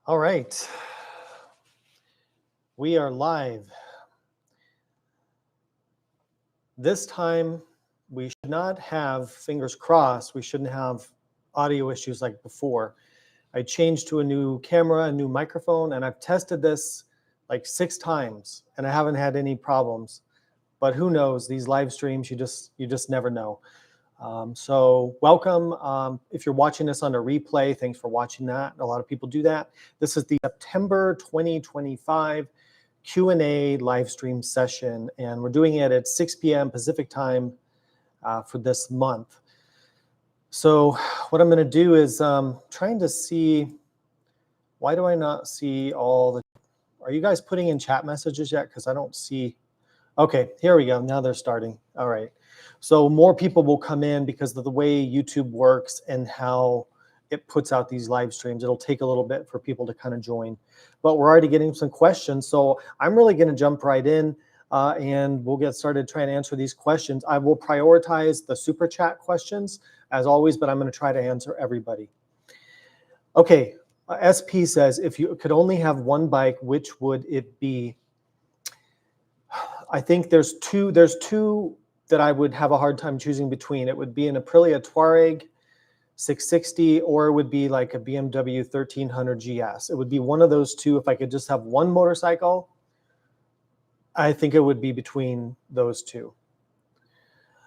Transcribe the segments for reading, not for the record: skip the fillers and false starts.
All right. We are live. This time, we should not have, fingers crossed, we shouldn't have audio issues like before. I changed to a new camera, a new microphone, and I've tested this like 6 times, and I haven't had any problems. But who knows? These live streams, you just never know. So welcome. If you're watching this on a replay, thanks for watching that. A lot of people do that. This is the September 2025 Q&A live stream session, and we're doing it at 6 p.m. Pacific time for this month. So what I'm going to do is trying to see, why do I not see all the, are you guys putting in chat messages yet? Because I don't see. Okay, here we go. Now they're starting. All right. So more people will come in because of the way YouTube works and how it puts out these live streams. It'll take a little bit for people to kind of join. But we're already getting some questions. So I'm really going to jump right in and we'll get started trying to answer these questions. I will prioritize the super chat questions as always, but I'm going to try to answer everybody. Okay, SP says, if you could only have one bike, which would it be? I think there's two that I would have a hard time choosing between. It would be an Aprilia Touareg 660, or it would be like a BMW 1300 GS. It would be one of those two. If I could just have one motorcycle, I think it would be between those two.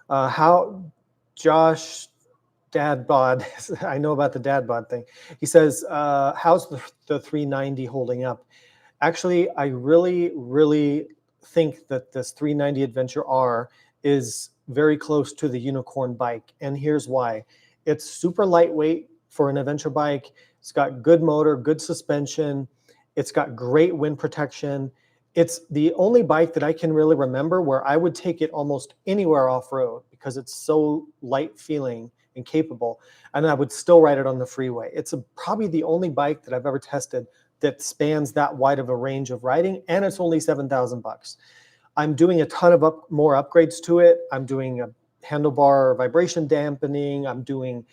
How Josh Dad Bod, I know about the Dad Bod thing. He says, how's the 390 holding up? Actually, I really think that this 390 Adventure R is very close to the unicorn bike, and here's why. It's super lightweight for an adventure bike. It's got good motor, good suspension. It's got great wind protection. It's the only bike that I can really remember where I would take it almost anywhere off-road because it's so light feeling and capable, and I would still ride it on the freeway. It's probably the only bike that I've ever tested that spans that wide of a range of riding, and it's only $7,000. I'm doing a ton of more upgrades to it. I'm doing a handlebar vibration dampening. I'm doing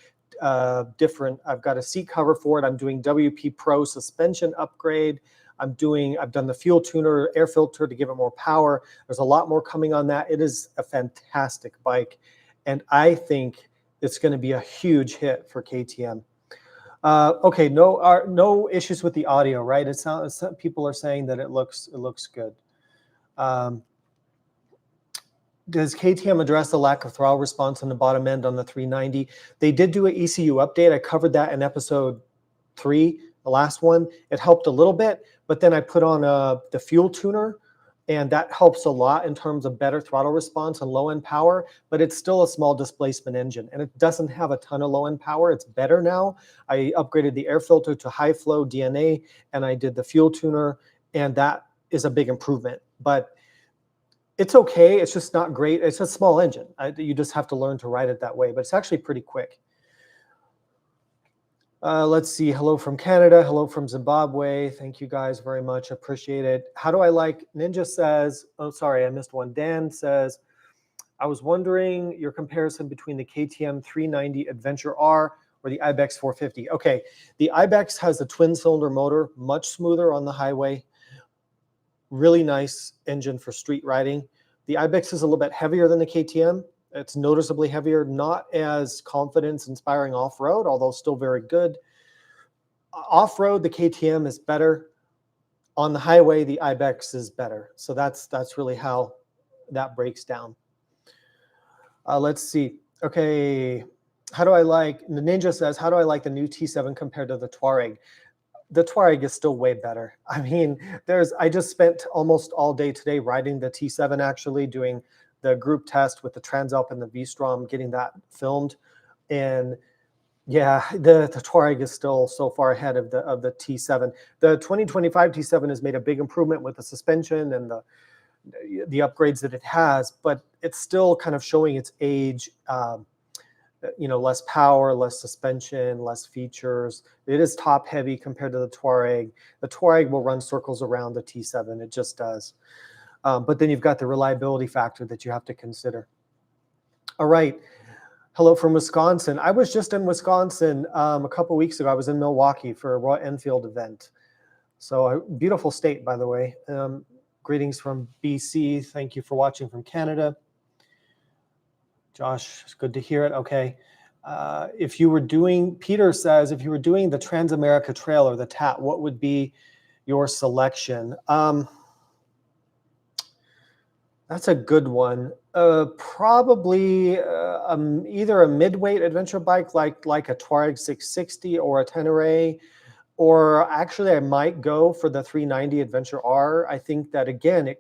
I've got a seat cover for it. I'm doing WP Pro suspension upgrade. I've done the fuel tuner, air filter to give it more power. There's a lot more coming on that. It is a fantastic bike, and I think it's going to be a huge hit for KTM. Okay, no issues with the audio, right? People are saying that it looks good. Does KTM address the lack of throttle response on the bottom end on the 390? They did do an ECU update. I covered that in episode 3, the last one. It helped a little bit, but then I put on the fuel tuner, and that helps a lot in terms of better throttle response and low-end power, but it's still a small displacement engine, and it doesn't have a ton of low-end power. It's better now. I upgraded the air filter to high-flow DNA, and I did the fuel tuner, and that is a big improvement. But it's okay. It's just not great. It's a small engine. You just have to learn to ride it that way, but it's actually pretty quick. Let's see. Hello from Canada. Hello from Zimbabwe. Thank you guys very much. Appreciate it. How do I like? Ninja says, oh, sorry, I missed one. Dan says, I was wondering your comparison between the KTM 390 Adventure R or the Ibex 450. Okay, the Ibex has a twin-cylinder motor, much smoother on the highway. Really nice engine for street riding. The Ibex is a little bit heavier than the KTM. It's noticeably heavier, not as confidence-inspiring off-road, although still very good. Off-road, the KTM is better. On the highway, the Ibex is better. So that's really how that breaks down. Let's see. Okay, how do I like, the Ninja says, how do I like the new T7 compared to the Touareg? The Touareg is still way better. I mean, I just spent almost all day today riding the T7, actually doing the group test with the Transalp and the V-Strom, getting that filmed. And yeah, the Touareg is still so far ahead of the T7. The 2025 T7 has made a big improvement with the suspension and the upgrades that it has, but it's still kind of showing its age. Less power, less suspension, less features. It is top heavy compared to the Touareg. The Touareg will run circles around the T7. It just does. But then you've got the reliability factor that you have to consider. All right. Hello from Wisconsin. I was just in Wisconsin a couple weeks ago. I was in Milwaukee for a Royal Enfield event. So beautiful state, by the way. Greetings from BC. Thank you for watching from Canada. Josh, it's good to hear it. Okay. If you were doing, Peter says, if you were doing the Transamerica Trail or the TAT, what would be your selection? That's a good one. Probably either a midweight adventure bike like a Touareg 660 or a Tenere, or actually I might go for the 390 Adventure R. I think that again,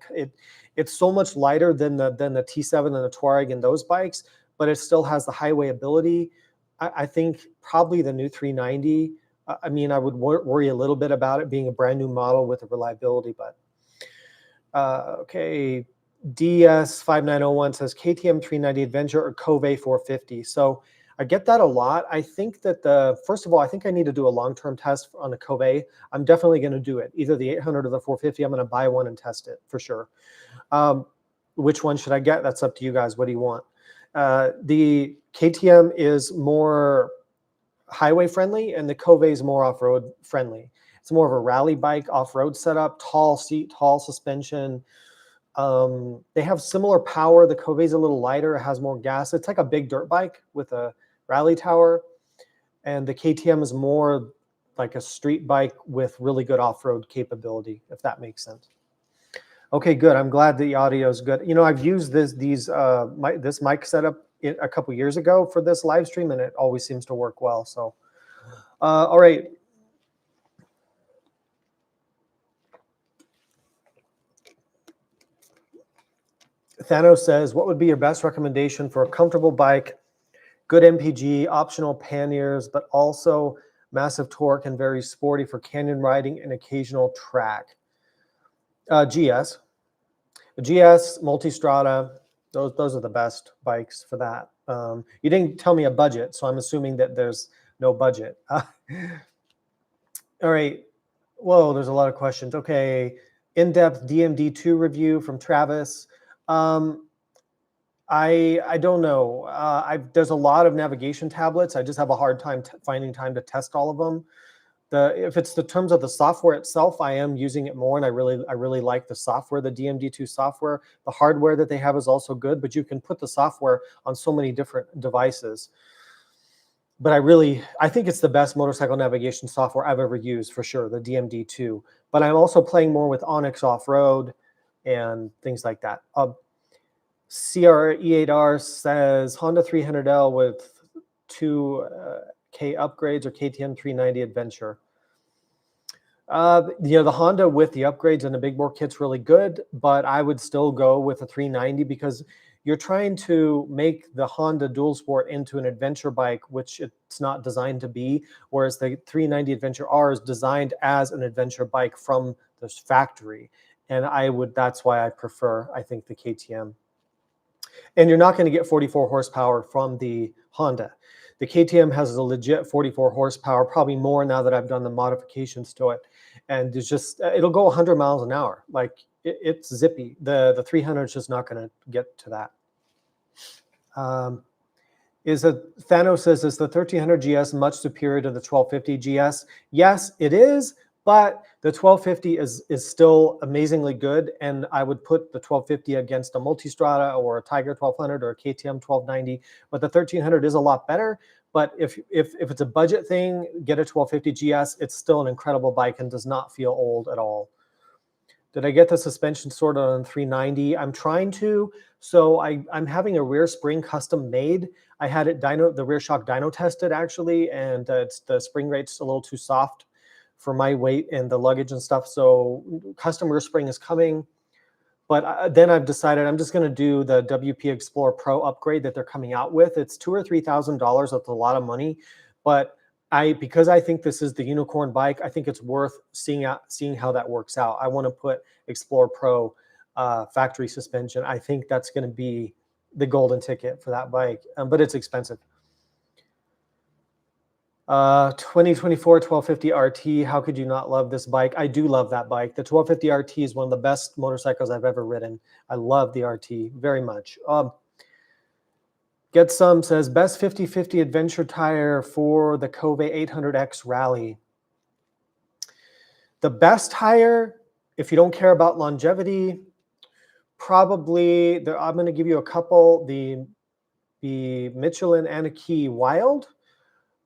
it's so much lighter than the T7 and the Touareg and those bikes, but it still has the highway ability. I think probably the new 390. I mean, I would worry a little bit about it being a brand new model with the reliability, but okay. DS5901 says KTM 390 Adventure or Cove 450. So I get that a lot. I think that first of all, I think I need to do a long-term test on the Cove. I'm definitely going to do it. Either the 800 or the 450. I'm going to buy one and test it for sure. Which one should I get? That's up to you guys. What do you want? The KTM is more highway friendly and the Cove is more off-road friendly. It's more of a rally bike, off-road setup, tall seat, tall suspension. They have similar power. The Cove is a little lighter. It has more gas. It's like a big dirt bike with a rally tower. And the KTM is more like a street bike with really good off-road capability, if that makes sense. Okay, good. I'm glad the audio is good. You know, I've used this mic setup a couple years ago for this live stream, and it always seems to work well. So, all right. Thanos says, what would be your best recommendation for a comfortable bike, good MPG, optional panniers, but also massive torque and very sporty for canyon riding and occasional track? GS. GS, Multistrada, those are the best bikes for that. You didn't tell me a budget, so I'm assuming that there's no budget. All right. Whoa, there's a lot of questions. Okay. In-depth DMD2 review from Travis. I don't know. There's a lot of navigation tablets. I just have a hard time finding time to test all of them. If it's the terms of the software itself, I am using it more, and I really like the software, the DMD2 software. The hardware that they have is also good, but you can put the software on so many different devices. But I think it's the best motorcycle navigation software I've ever used for sure, the DMD2. But I'm also playing more with Onyx Off-Road and things like that. CRE8R says Honda 300L with 2K upgrades or KTM 390 Adventure. You know, the Honda with the upgrades and the big bore kit's really good, but I would still go with a 390 because you're trying to make the Honda Dual Sport into an adventure bike, which it's not designed to be, whereas the 390 Adventure R is designed as an adventure bike from the factory. And that's why I prefer, I think, the KTM. And you're not going to get 44 horsepower from the Honda. The KTM has a legit 44 horsepower, probably more now that I've done the modifications to it. And it'll go 100 miles an hour. Like it's zippy. The 300 is just not going to get to that. Thanos says, is the 1300 GS much superior to the 1250 GS? Yes, it is. But the 1250 is still amazingly good, and I would put the 1250 against a Multistrada or a Tiger 1200 or a KTM 1290. But the 1300 is a lot better. But if it's a budget thing, get a 1250 GS. It's still an incredible bike and does not feel old at all. Did I get the suspension sorted on 390? I'm trying to. So I'm having a rear spring custom made. I had it the rear shock dyno tested actually, and the spring rate's a little too soft for my weight and the luggage and stuff. So custom rear spring is coming. But then I've decided I'm just going to do the WP Explorer Pro upgrade that they're coming out with. It's $2,000 or $3,000. That's a lot of money. But because I think this is the unicorn bike, I think it's worth seeing how that works out. I want to put Explorer Pro factory suspension. I think that's going to be the golden ticket for that bike, but it's expensive. 2024 1250 RT. How could you not love this bike? I do love that bike. The 1250 RT is one of the best motorcycles I've ever ridden. I love the RT very much. Get Some says best 50/50 adventure tire for the Cove 800X Rally. The best tire, if you don't care about longevity, probably I'm going to give you a couple. The Michelin Anarchy Wild,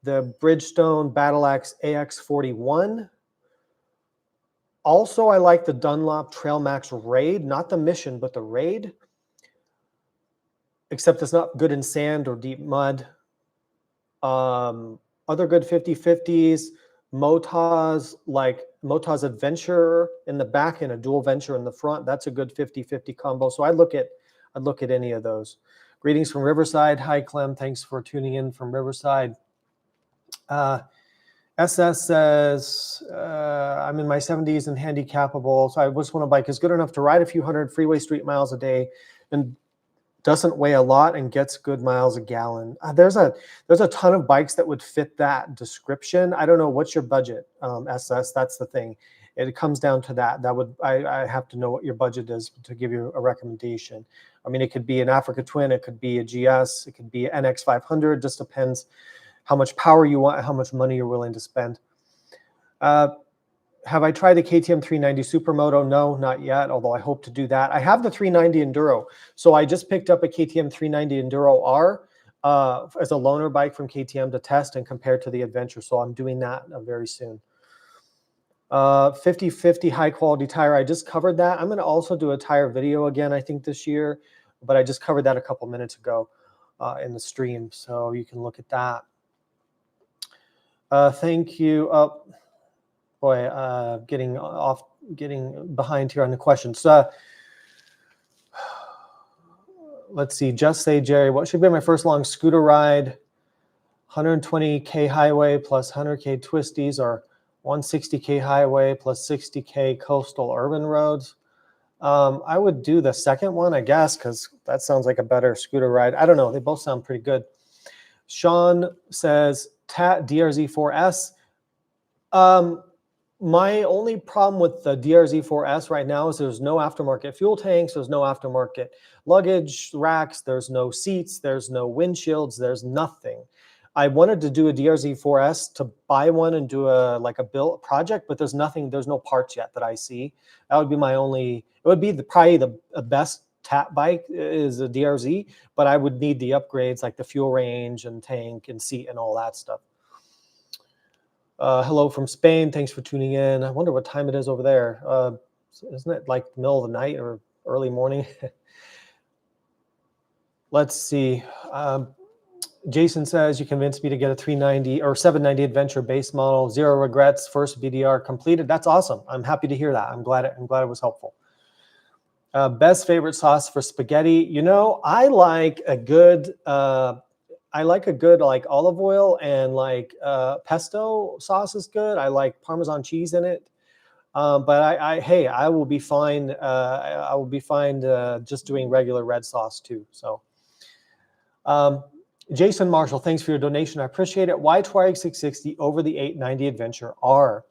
the Bridgestone Battle Axe AX41. Also, I like the Dunlop Trail Max Raid, not the Mission, but the Raid. Except it's not good in sand or deep mud. Other good 50/50s, Motaz, like Motaz Adventure in the back and a Dual Venture in the front. That's a good 50/50 combo. So I'd look at any of those. Greetings from Riverside. Hi, Clem. Thanks for tuning in from Riverside. SS says, I'm in my 70s and handicapable, so I just want a bike is good enough to ride a few hundred freeway street miles a day and doesn't weigh a lot and gets good miles a gallon. There's a ton of bikes that would fit that description. I don't know, what's your budget, SS? That's the thing. It comes down to that. I have to know what your budget is to give you a recommendation. I mean, it could be an Africa Twin, it could be a GS, it could be an NX500. Just depends how much power you want, how much money you're willing to spend. Have I tried the KTM 390 Supermoto? No, not yet, although I hope to do that. I have the 390 Enduro. So I just picked up a KTM 390 Enduro R as a loaner bike from KTM to test and compare to the Adventure. So I'm doing that very soon. 50/50 high quality tire. I just covered that. I'm going to also do a tire video again, I think this year, but I just covered that a couple minutes ago in the stream. So you can look at that. Thank you. Boy, getting behind here on the questions. Let's see. Just say, Jerry, what should be my first long scooter ride? 120K highway plus 100K twisties, or 160K highway plus 60K coastal urban roads? I would do the second one, I guess, because that sounds like a better scooter ride. I don't know. They both sound pretty good. Sean says, TAT DRZ4S. My only problem with the DRZ4S right now is there's no aftermarket fuel tanks, there's no aftermarket luggage racks, there's no seats, there's no windshields, there's nothing. I wanted to do a DRZ4S to buy one and do a build project, but there's nothing, there's no parts yet that I see. That would be my only, it would be probably the best TAT bike is a DRZ, but I would need the upgrades like the fuel range and tank and seat and all that stuff. Hello from Spain. Thanks for tuning in. I wonder what time it is over there. Isn't it like the middle of the night or early morning? Let's see. Jason says, you convinced me to get a 390 or 790 Adventure base model. Zero regrets. First BDR completed. That's awesome. I'm happy to hear that. I'm glad it was helpful. Best favorite sauce for spaghetti. You know, I like a good like olive oil, and like pesto sauce is good. I like Parmesan cheese in it. But I will be fine. I will be fine just doing regular red sauce too. So, Jason Marshall, thanks for your donation. I appreciate it. Why Touareg 660 over the 890 Adventure R?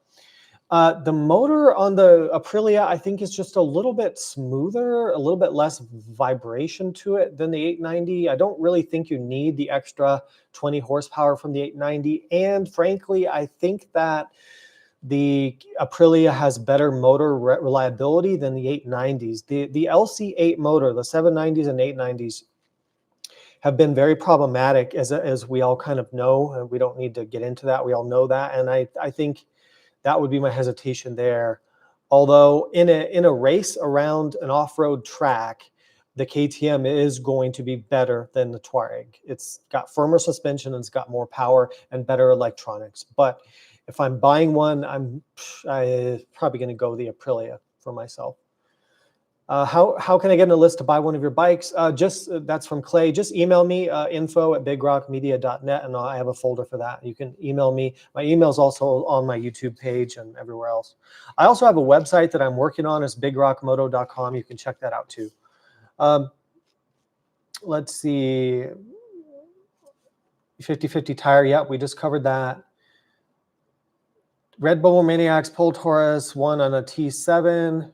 The motor on the Aprilia, I think, is just a little bit smoother, a little bit less vibration to it than the 890. I don't really think you need the extra 20 horsepower from the 890. And frankly, I think that the Aprilia has better motor reliability than the 890s. The LC8 motor, the 790s and 890s, have been very problematic, as we all kind of know. And we don't need to get into that. We all know that. And I think that would be my hesitation there. Although in a race around an off-road track, the KTM is going to be better than the Touareg. It's got firmer suspension and it's got more power and better electronics. But if I'm buying one, I'm probably going to go the Aprilia for myself. How can I get in a list to buy one of your bikes? That's from Clay. Just email me, info@bigrockmedia.net, and I have a folder for that. You can email me. My email is also on my YouTube page and everywhere else. I also have a website that I'm working on. It's bigrockmoto.com. You can check that out too. Let's see. 50/50 tire. Yep, we just covered that. Red Bull Maniacs Pol Taurus won on a T7.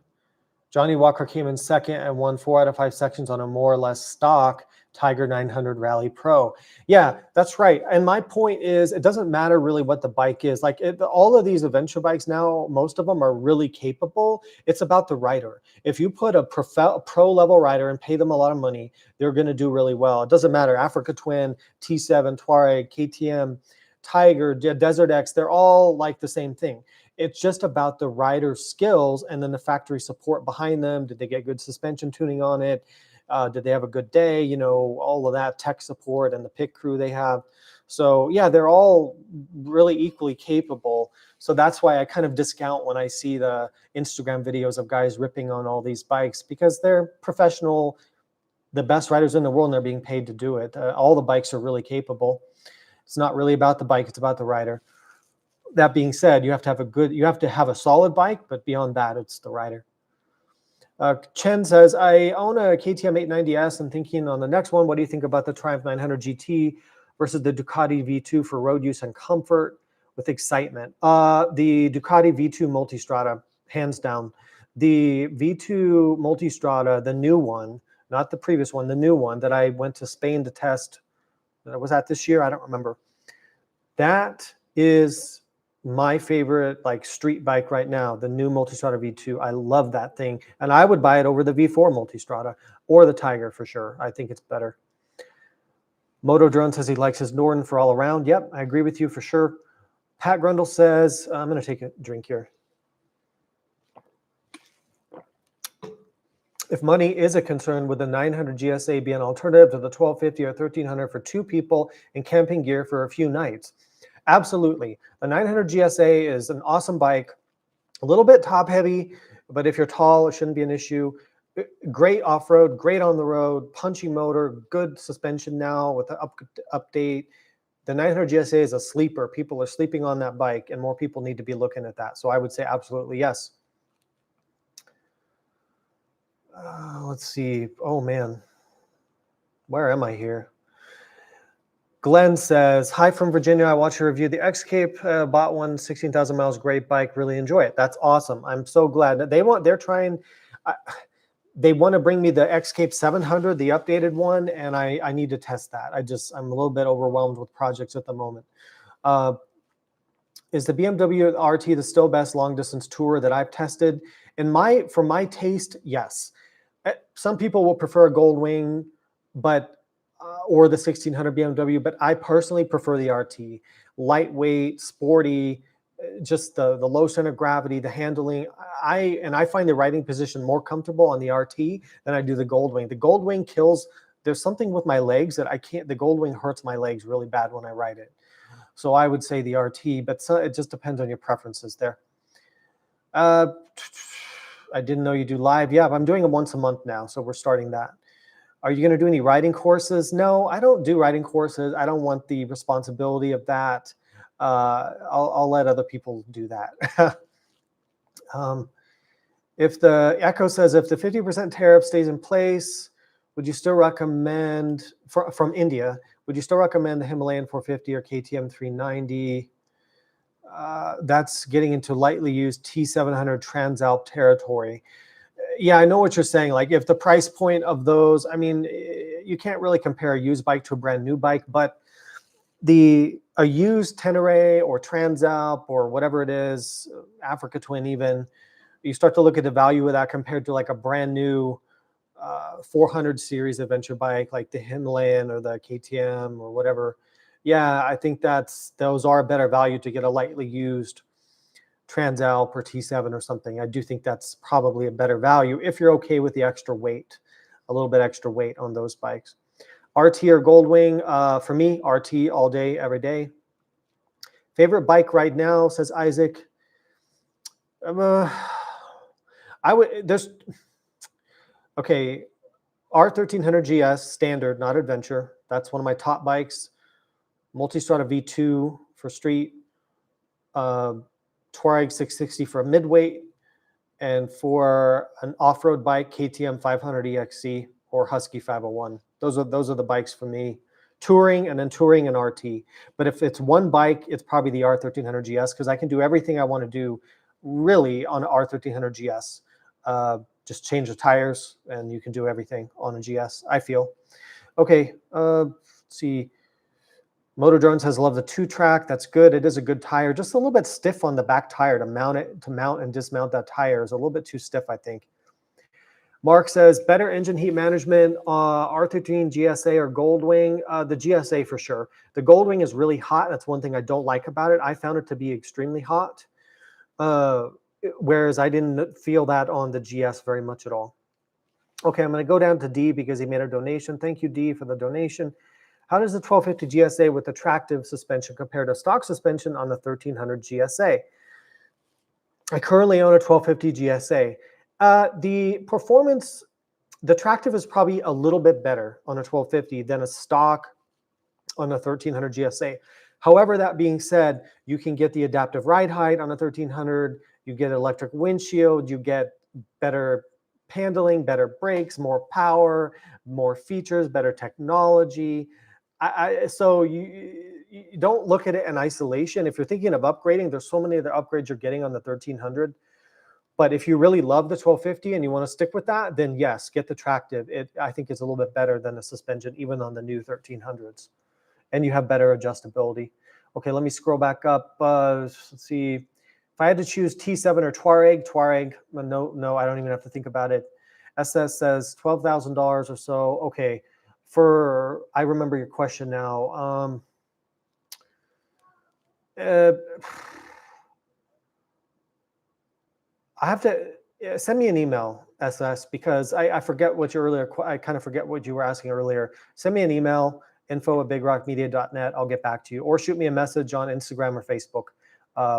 Johnny Walker came in second and won 4 out of 5 sections on a more or less stock. Tiger 900 Rally Pro. Yeah, that's right. And my point is, it doesn't matter really what the bike is. Like all of these adventure bikes now, most of them are really capable. It's about the rider. If you put a pro level rider and pay them a lot of money, they're going to do really well. It doesn't matter. Africa Twin, T7, Touareg, KTM, Tiger, Desert X, they're all like the same thing. It's just about the rider's skills and then the factory support behind them. Did they get good suspension tuning on it? Did they have a good day? You know, all of that tech support and the pit crew they have. So yeah, they're all really equally capable. So that's why I kind of discount when I see the Instagram videos of guys ripping on all these bikes, because they're professional, the best riders in the world, and they're being paid to do it. All the bikes are really capable. It's not really about the bike, it's about the rider. That being said, you have to have a solid bike, but beyond that, it's the rider. Chen says, I own a KTM 890S. I'm thinking on the next one, what do you think about the Triumph 900 GT versus the Ducati V2 for road use and comfort with excitement? The Ducati V2 Multistrada, hands down. The V2 Multistrada, the new one, not the previous one, the new one that I went to Spain to test, was that this year? I don't remember. That is my favorite like street bike right now, the new Multistrada V2. I love that thing, and I would buy it over the V4 Multistrada or the Tiger for sure. I think it's better. Moto Drone says he likes his Norden for all around. Yep, I agree with you for sure. Pat Grundle says, I'm going to take a drink here. If money is a concern, would the 900 GSA be an alternative to the 1250 or 1300 for two people in camping gear for a few nights? Absolutely. The 900 GSA is an awesome bike, a little bit top heavy, but if you're tall, it shouldn't be an issue. Great off-road, great on the road, punchy motor, good suspension now with the update. The 900 GSA is a sleeper. People are sleeping on that bike, and more people need to be looking at that. So I would say absolutely yes. Let's see. Oh, man. Where am I here? Glenn says, hi from Virginia. I watched your review. The X-Cape, bought one, 16,000 miles, great bike. Really enjoy it. That's awesome. I'm so glad that they want to bring me the X-Cape 700, the updated one, and I need to test that. I'm a little bit overwhelmed with projects at the moment. Is the BMW RT the still best long distance tourer that I've tested? For my taste, yes. Some people will prefer a Goldwing, or the 1600 BMW, but I personally prefer the RT. Lightweight, sporty, just the low center of gravity, the handling. I find the riding position more comfortable on the RT than I do the Goldwing. The Goldwing there's something with my legs that the Goldwing hurts my legs really bad when I ride it. So I would say the RT, but it just depends on your preferences there. I didn't know you do live. Yeah, I'm doing them once a month now, so we're starting that. Are you going to do any riding courses? No, I don't do riding courses. I don't want the responsibility of that. I'll let other people do that. If the Echo says, if the 50% tariff stays in place, would you still recommend, from India, would you still recommend the Himalayan 450 or KTM 390? That's getting into lightly used T700 Transalp territory. Yeah, I know what you're saying. Like if the price point of those, I mean, you can't really compare a used bike to a brand new bike, but a used Tenere or Transalp or whatever it is, Africa Twin even, you start to look at the value of that compared to like a brand new 400 series adventure bike like the Himalayan or the KTM or whatever. Yeah, I think those are a better value to get a lightly used Transalp or T7 or something. I do think that's probably a better value if you're okay with the extra weight, a little bit extra weight on those bikes. RT or Goldwing? For me, RT all day, every day. Favorite bike right now, says Isaac. Okay, R1300 GS, standard, not adventure. That's one of my top bikes. Multistrada V2 for street. Touareg 660 for a midweight, and for an off-road bike, KTM 500 EXC or Husky 501. Those are the bikes for me. Touring and RT. But if it's one bike, it's probably the R1300 GS because I can do everything I want to do really on an R1300 GS. Just change the tires and you can do everything on a GS, I feel. Okay, let's see. Motor Drones has loved the 2-track. That's good. It is a good tire. Just a little bit stiff on the back tire to mount and dismount that tire is a little bit too stiff, I think. Mark says better engine heat management, R13 GSA or Goldwing. The GSA for sure. The Goldwing is really hot. That's one thing I don't like about it. I found it to be extremely hot, whereas I didn't feel that on the GS very much at all. Okay, I'm going to go down to D because he made a donation. Thank you, D, for the donation. How does the 1250 GSA with attractive suspension compare to stock suspension on the 1300 GSA? I currently own a 1250 GSA. The performance, the tractive is probably a little bit better on a 1250 than a stock on a 1300 GSA. However, that being said, you can get the adaptive ride height on a 1300, you get electric windshield, you get better handling, better brakes, more power, more features, better technology. So you don't look at it in isolation. If you're thinking of upgrading, there's so many other upgrades you're getting on the 1300. But if you really love the 1250 and you want to stick with that, then yes, get the tractive. I think it's a little bit better than the suspension, even on the new 1300s. And you have better adjustability. Okay, let me scroll back up. Let's see. If I had to choose T7 or Touareg, no, I don't even have to think about it. SS says $12,000 or so. Okay, I remember your question now. I have to send me an email, SS, because I forget what I kind of forget what you were asking earlier. Send me an email, info@bigrockmedia.net. I'll get back to you, or shoot me a message on Instagram or Facebook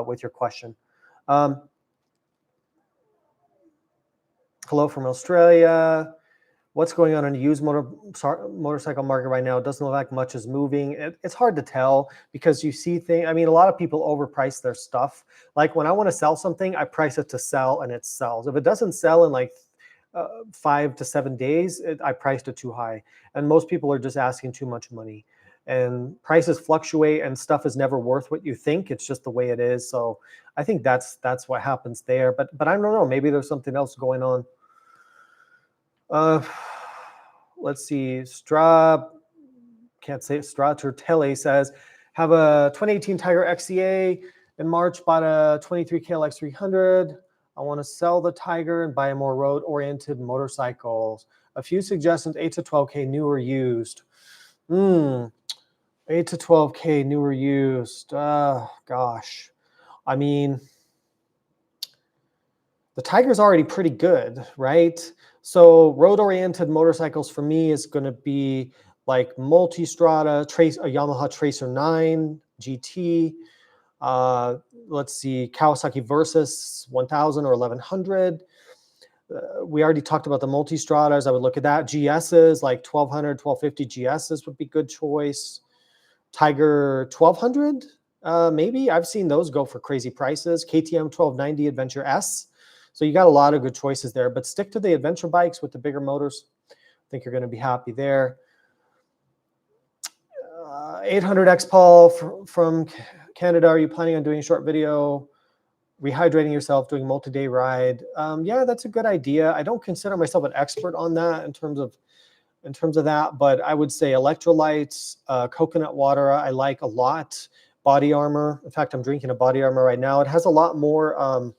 with your question. Hello from Australia. What's going on in the used motorcycle market right now? It doesn't look like much is moving. It's hard to tell because you see things. I mean, a lot of people overprice their stuff. Like when I want to sell something, I price it to sell and it sells. If it doesn't sell in like 5 to 7 days, I priced it too high. And most people are just asking too much money. And prices fluctuate and stuff is never worth what you think. It's just the way it is. So I think that's what happens there. But I don't know. Maybe there's something else going on. Let's see. Can't say Turtele says, have a 2018 Tiger XCA in March, bought a 23 KLX 300. I want to sell the Tiger and buy a more road-oriented motorcycles. A few suggestions: 8 to 12K new or used. 8 to 12K new or used. Gosh, I mean, the Tiger's already pretty good, right? So road-oriented motorcycles for me is going to be like Multistrada, a Yamaha Tracer 9 GT. Let's see, Kawasaki Versys 1000 or 1100. We already talked about the Multistradas. I would look at that. GSs like 1200, 1250 GSs would be good choice. Tiger 1200, maybe. I've seen those go for crazy prices. KTM 1290 Adventure S. So you got a lot of good choices there, but stick to the adventure bikes with the bigger motors. I think you're going to be happy there. 800 X-Paul from Canada. Are you planning on doing a short video, rehydrating yourself, doing multi-day ride? Yeah, that's a good idea. I don't consider myself an expert on that in terms of that, but I would say electrolytes, coconut water, I like a lot. Body armor. In fact, I'm drinking a body armor right now. It has a lot more.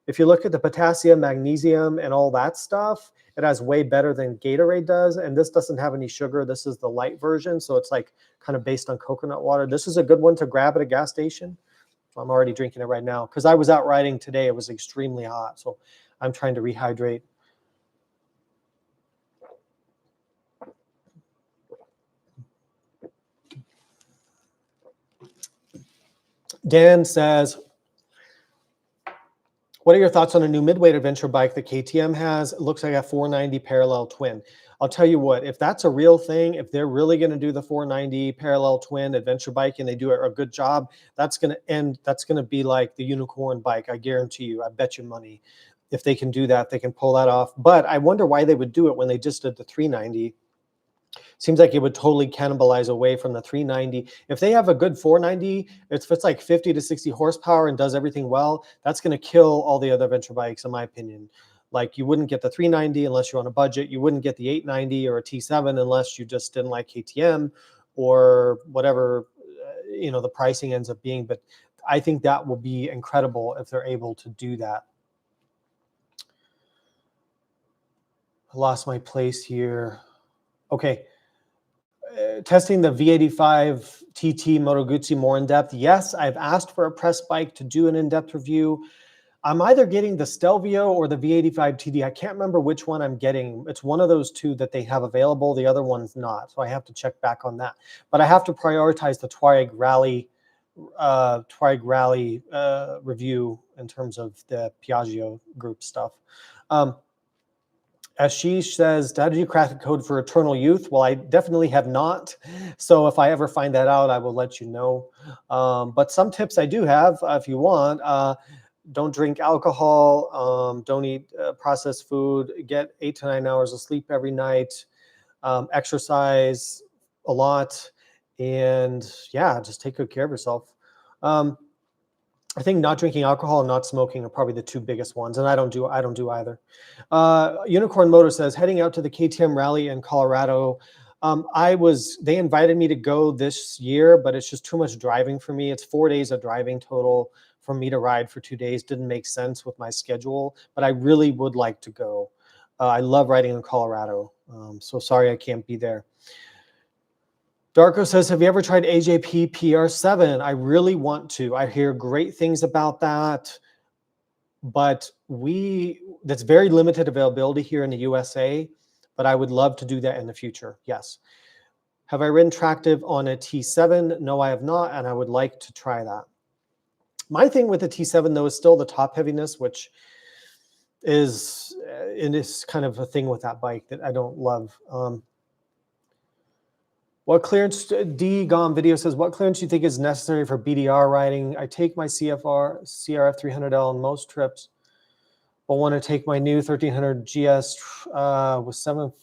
If you look at the potassium, magnesium, and all that stuff, it has way better than Gatorade does. And this doesn't have any sugar. This is the light version. So it's like kind of based on coconut water. This is a good one to grab at a gas station. I'm already drinking it right now because I was out riding today. It was extremely hot. So I'm trying to rehydrate. Dan says, what are your thoughts on a new midweight adventure bike that KTM has? It looks like a 490 parallel twin. I'll tell you what, if that's a real thing, if they're really going to do the 490 parallel twin adventure bike and they do a good job, that's going to be like the unicorn bike. I guarantee you, I bet you money. If they can do that, they can pull that off. But I wonder why they would do it when they just did the 390. Seems like it would totally cannibalize away from the 390. If they have a good 490, if it's like 50 to 60 horsepower and does everything well, that's going to kill all the other adventure bikes, in my opinion. Like you wouldn't get the 390 unless you're on a budget. You wouldn't get the 890 or a T7 unless you just didn't like KTM or whatever, the pricing ends up being. But I think that will be incredible if they're able to do that. I lost my place here. Okay. Testing the V85 TT Moto Guzzi more in depth. Yes, I've asked for a press bike to do an in-depth review. I'm either getting the Stelvio or the V85 TD. I can't remember which one I'm getting. It's one of those two that they have available. The other one's not. So I have to check back on that. But I have to prioritize the Touareg Rally review in terms of the Piaggio group stuff. Ashish says, how did you crack the code for eternal youth? Well, I definitely have not. So if I ever find that out, I will let you know. But some tips I do have if you want. Don't drink alcohol. Don't eat processed food. Get 8 to 9 hours of sleep every night. Exercise a lot. And yeah, just take good care of yourself. I think not drinking alcohol and not smoking are probably the two biggest ones, and I don't do either. Unicorn Motor says, heading out to the KTM rally in Colorado. They invited me to go this year, but it's just too much driving for me. It's 4 days of driving total for me to ride for 2 days. Didn't make sense with my schedule, but I really would like to go. I love riding in Colorado. So sorry I can't be there. Darko says, have you ever tried AJP PR7? I really want to. I hear great things about that, but that's very limited availability here in the USA, but I would love to do that in the future. Yes. Have I ridden Tractive on a T7? No, I have not, and I would like to try that. My thing with the T7, though, is still the top heaviness, which is kind of a thing with that bike that I don't love. What clearance, D Gom video says, what clearance do you think is necessary for BDR riding? I take my CRF 300L on most trips, but want to take my new 1300 GS with 7.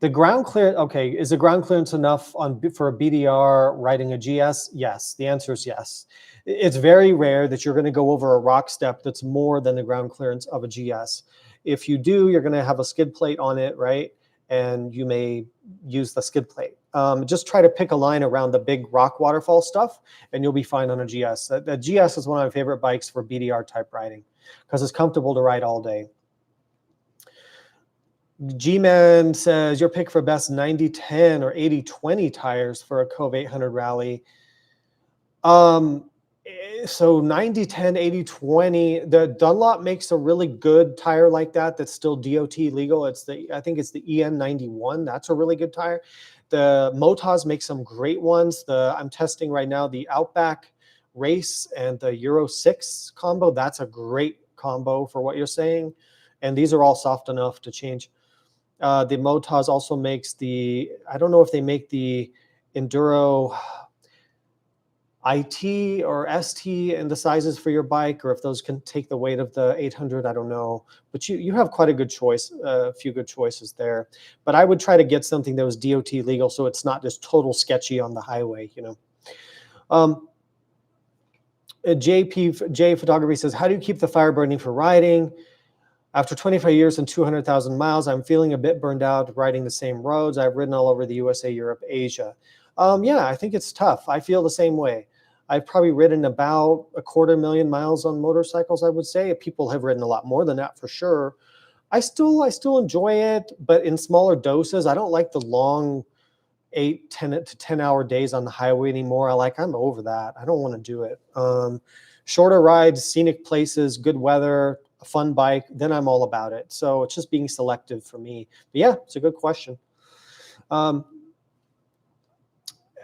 The ground clearance, okay, is the ground clearance enough for a BDR riding a GS? Yes, the answer is yes. It's very rare that you're going to go over a rock step that's more than the ground clearance of a GS. If you do, you're going to have a skid plate on it, right? And you may use the skid plate. Just try to pick a line around the big rock waterfall stuff, and you'll be fine on a GS. The GS is one of my favorite bikes for BDR type riding because it's comfortable to ride all day. G-Man says, your pick for best 90-10 or 80-20 tires for a Cove 800 rally. So 90-10, 80-20, the Dunlop makes a really good tire like that that's still DOT legal. I think it's the EN91. That's a really good tire. The Motos make some great ones. I'm testing right now the Outback Race and the Euro 6 combo. That's a great combo for what you're saying. And these are all soft enough to change. The Motos also makes I don't know if they make the Enduro IT or ST and the sizes for your bike, or if those can take the weight of the 800, I don't know. But you have quite a good choice, a few good choices there. But I would try to get something that was DOT legal so it's not just total sketchy on the highway, J Photography says, how do you keep the fire burning for riding? After 25 years and 200,000 miles, I'm feeling a bit burned out riding the same roads. I've ridden all over the USA, Europe, Asia. Yeah, I think it's tough. I feel the same way. I've probably ridden about 250,000 miles on motorcycles, I would say. People have ridden a lot more than that for sure. I still enjoy it, but in smaller doses. I don't like the long 8, 10 to 10 hour days on the highway anymore. I'm over that. I don't want to do it. Shorter rides, scenic places, good weather, a fun bike, then I'm all about it. So it's just being selective for me. But yeah, it's a good question.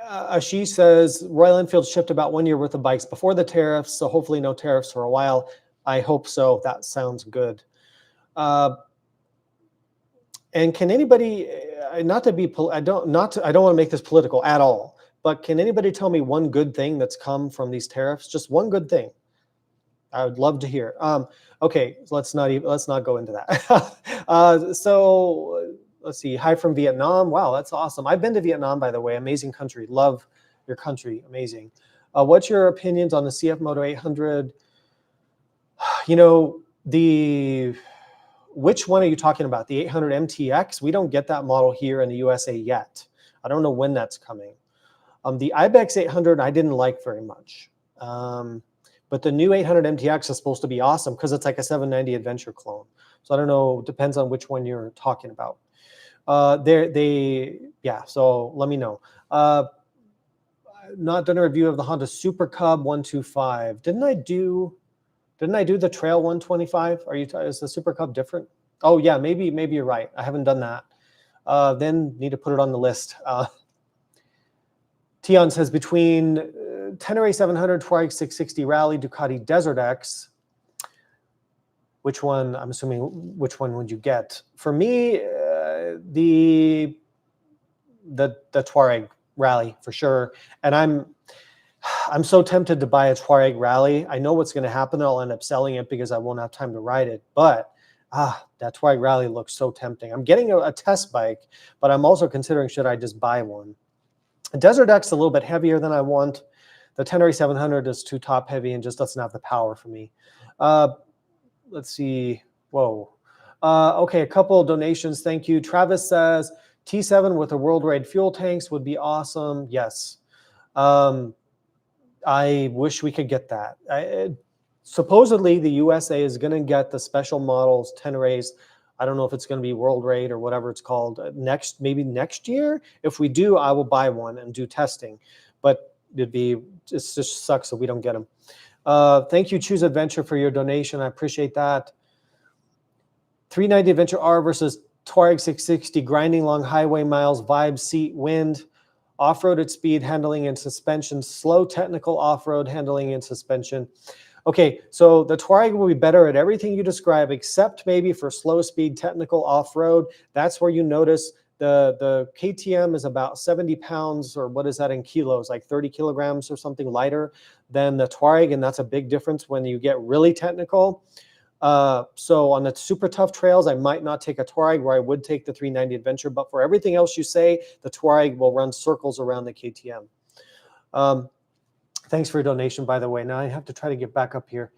Ashish says, Royal Enfield shipped about 1 year worth of bikes before the tariffs, so hopefully no tariffs for a while. I hope so. That sounds good. And can anybody, I don't want to make this political at all, but can anybody tell me one good thing that's come from these tariffs? Just one good thing. I would love to hear. Okay, so let's not go into that. So let's see. Hi from Vietnam. Wow, that's awesome. I've been to Vietnam, by the way. Amazing country. Love your country. Amazing. What's your opinions on the CF Moto 800? which one are you talking about? The 800 MTX? We don't get that model here in the USA yet. I don't know when that's coming. The Ibex 800 I didn't like very much. But the new 800 MTX is supposed to be awesome because it's like a 790 Adventure clone. So I don't know, depends on which one you're talking about. Yeah, so let me know. Not done a review of the Honda Super Cub 125. Didn't I do the Trail 125? Is the Super Cub different? Oh yeah, maybe you're right. I haven't done that. Then need to put it on the list. Tion says between Tenere 700, Touareg 660 Rally, Ducati Desert X, which one? I'm assuming which one would you get? For me, the Touareg Rally for sure. And I'm so tempted to buy a Touareg Rally. I know what's going to happen. I'll end up selling it because I won't have time to ride it. But that Touareg Rally looks so tempting. I'm getting a test bike, but I'm also considering should I just buy one. The Desert X is a little bit heavier than I want. The Tenere 700 is too top heavy and just doesn't have the power for me. Let's see. Whoa. Okay, a couple of donations. Thank you. Travis says T7 with a world raid fuel tanks would be awesome. Yes. I wish we could get that. Supposedly, the USA is going to get the special models, Teneres. I don't know if it's going to be World Raid or whatever it's called maybe next year. If we do, I will buy one and do testing. But it just sucks that we don't get them. Thank you, Choose Adventure, for your donation. I appreciate that. 390 Adventure R versus Touareg 660, grinding long highway miles, vibe, seat, wind, off-roaded speed, handling and suspension, slow technical off-road handling and suspension. Okay, so the Touareg will be better at everything you describe, except maybe for slow speed technical off-road. That's where you notice the KTM is about 70 pounds, or what is that in kilos, like 30 kilograms or something lighter than the Touareg, and that's a big difference when you get really technical. So on the super tough trails, I might not take a Touareg, where I would take the 390 Adventure, but for everything else you say, the Touareg will run circles around the KTM. Thanks for your donation, by the way. Now I have to try to get back up here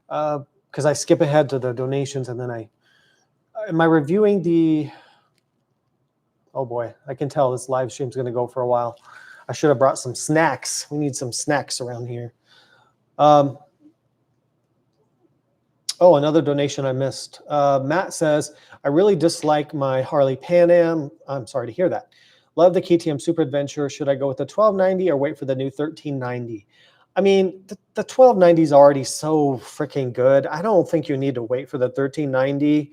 because I skip ahead to the donations, and then am I reviewing the, oh boy, I can tell this live stream is going to go for a while. I should have brought some snacks. We need some snacks around here. Oh, another donation I missed. Matt says, I really dislike my Harley Pan Am. I'm sorry to hear that. Love the KTM Super Adventure. Should I go with the 1290 or wait for the new 1390? I mean, the 1290 is already so freaking good. I don't think you need to wait for the 1390.